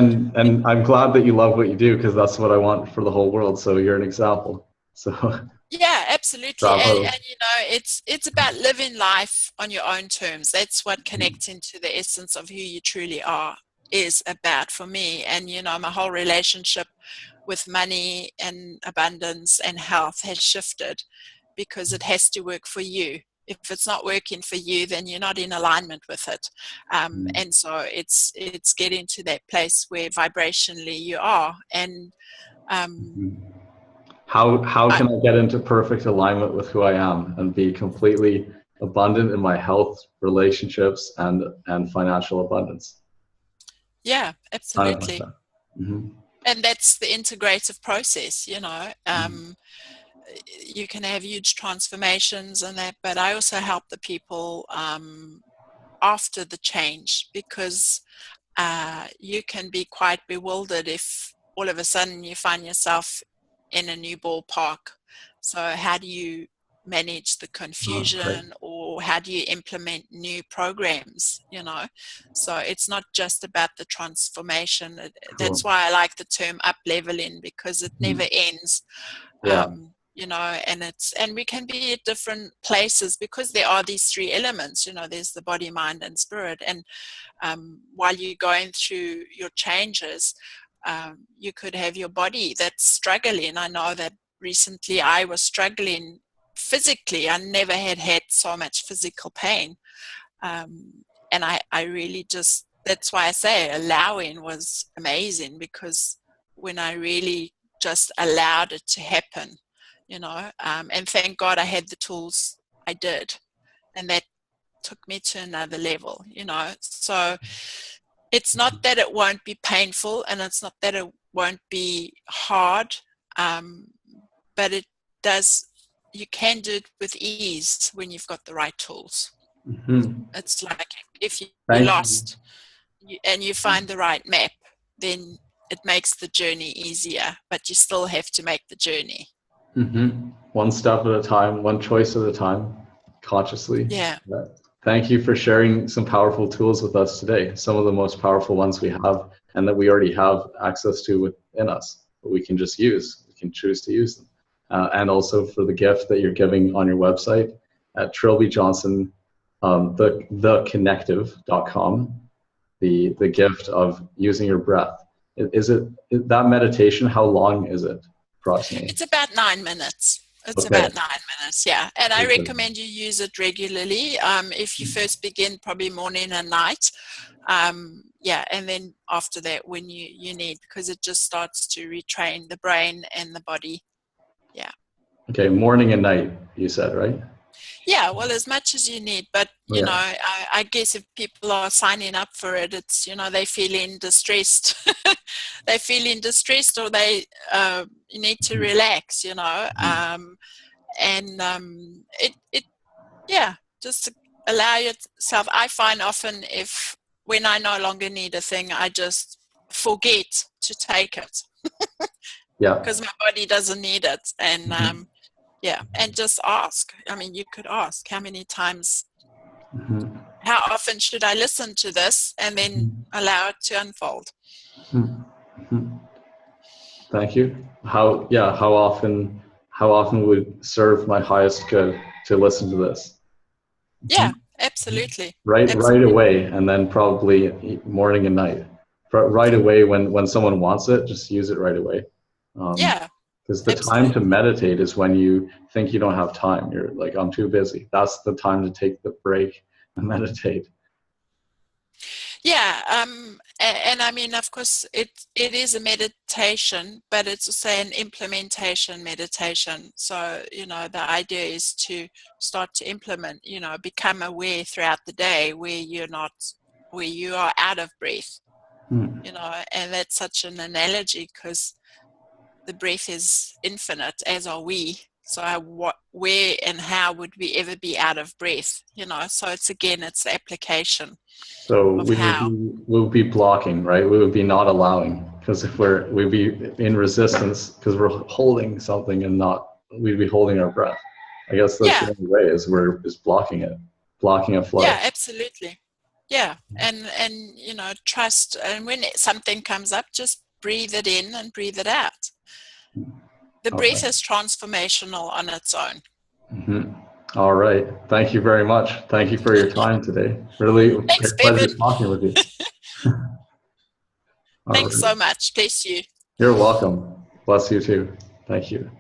Speaker 1: I'm glad that you love what you do, because that's what I want for the whole world. So you're an example. So
Speaker 2: yeah, absolutely. absolutely.
Speaker 1: Bravo.
Speaker 2: And it's about living life on your own terms. That's what connecting to the essence of who you truly are is about for me. And my whole relationship with money and abundance and health has shifted because it has to work for you. If it's not working for you, then you're not in alignment with it. And so it's getting to that place where vibrationally you are. And
Speaker 1: How can I get into perfect alignment with who I am and be completely abundant in my health, relationships, and financial abundance?
Speaker 2: Yeah, absolutely.
Speaker 1: 100%. Mm-hmm.
Speaker 2: And that's the integrative process. You can have huge transformations and that, but I also help the people after the change, because you can be quite bewildered if all of a sudden you find yourself in a new ballpark. So how do you manage the confusion, or how do you implement new programs? So it's not just about the transformation. That's why I like the term up leveling, because it never ends.
Speaker 1: Yeah.
Speaker 2: And we can be at different places because there are these three elements. There's the body, mind, and spirit. And while you're going through your changes, you could have your body that's struggling. I know that recently I was struggling physically. I never had so much physical pain. And I really just, that's why I say allowing was amazing, because when I really just allowed it to happen, and thank God I had the tools I did. And that took me to another level, So it's not that it won't be painful, and it's not that it won't be hard, but it does, you can do it with ease when you've got the right tools. It's like if you're lost and you find the right map, then it makes the journey easier, but you still have to make the journey.
Speaker 1: One step at a time, one choice at a time, consciously.
Speaker 2: Yeah.
Speaker 1: Thank you for sharing some powerful tools with us today. Some of the most powerful ones we have, and that we already have access to within us, but we can just use. We can choose to use them. And also for the gift that you're giving on your website at Trilby Johnson, theconnective.com, the gift of using your breath. Is that meditation? How long is it approximately?
Speaker 2: It's about 9 minutes. About 9 minutes, yeah. And I recommend you use it regularly. If you first begin, probably morning and night. And then after that, when you need, because it just starts to retrain the brain and the body. Yeah.
Speaker 1: Okay, morning and night, you said, right?
Speaker 2: Yeah, well, as much as you need, but I guess if people are signing up for it, it's they're feeling distressed, or they need to relax, just allow yourself. I find often when I no longer need a thing, I just forget to take it, because my body doesn't need it, and and just ask. I mean, you could ask how many times, how often should I listen to this, and then allow it to unfold.
Speaker 1: Thank you. How often would serve my highest good to listen to this?
Speaker 2: Yeah, absolutely.
Speaker 1: Right away, and then probably morning and night. Right away when someone wants it, just use it right away. Because the time to meditate is when you think you don't have time. You're like, I'm too busy. That's the time to take the break and meditate.
Speaker 2: Yeah, and I mean, of course, it is a meditation, but it's also an implementation meditation. So, the idea is to start to implement, become aware throughout the day where you are out of breath, and that's such an analogy, because the breath is infinite, as are we. So where and how would we ever be out of breath? So it's the application.
Speaker 1: So we would be blocking, right? We would be not allowing, because if we'd be in resistance because we're holding something and we'd be holding our breath. I guess that's the only way is blocking it, blocking a flow.
Speaker 2: Yeah, absolutely. Yeah, and trust. And when something comes up, just breathe it in and breathe it out. The breath is transformational on its own.
Speaker 1: Mhm. All right. Thank you very much. Thank you for your time today. Really a
Speaker 2: Thanks,
Speaker 1: pleasure
Speaker 2: Bevan.
Speaker 1: talking with you. All
Speaker 2: Thanks
Speaker 1: right.
Speaker 2: so much. Bless you.
Speaker 1: You're welcome. Bless you too. Thank you.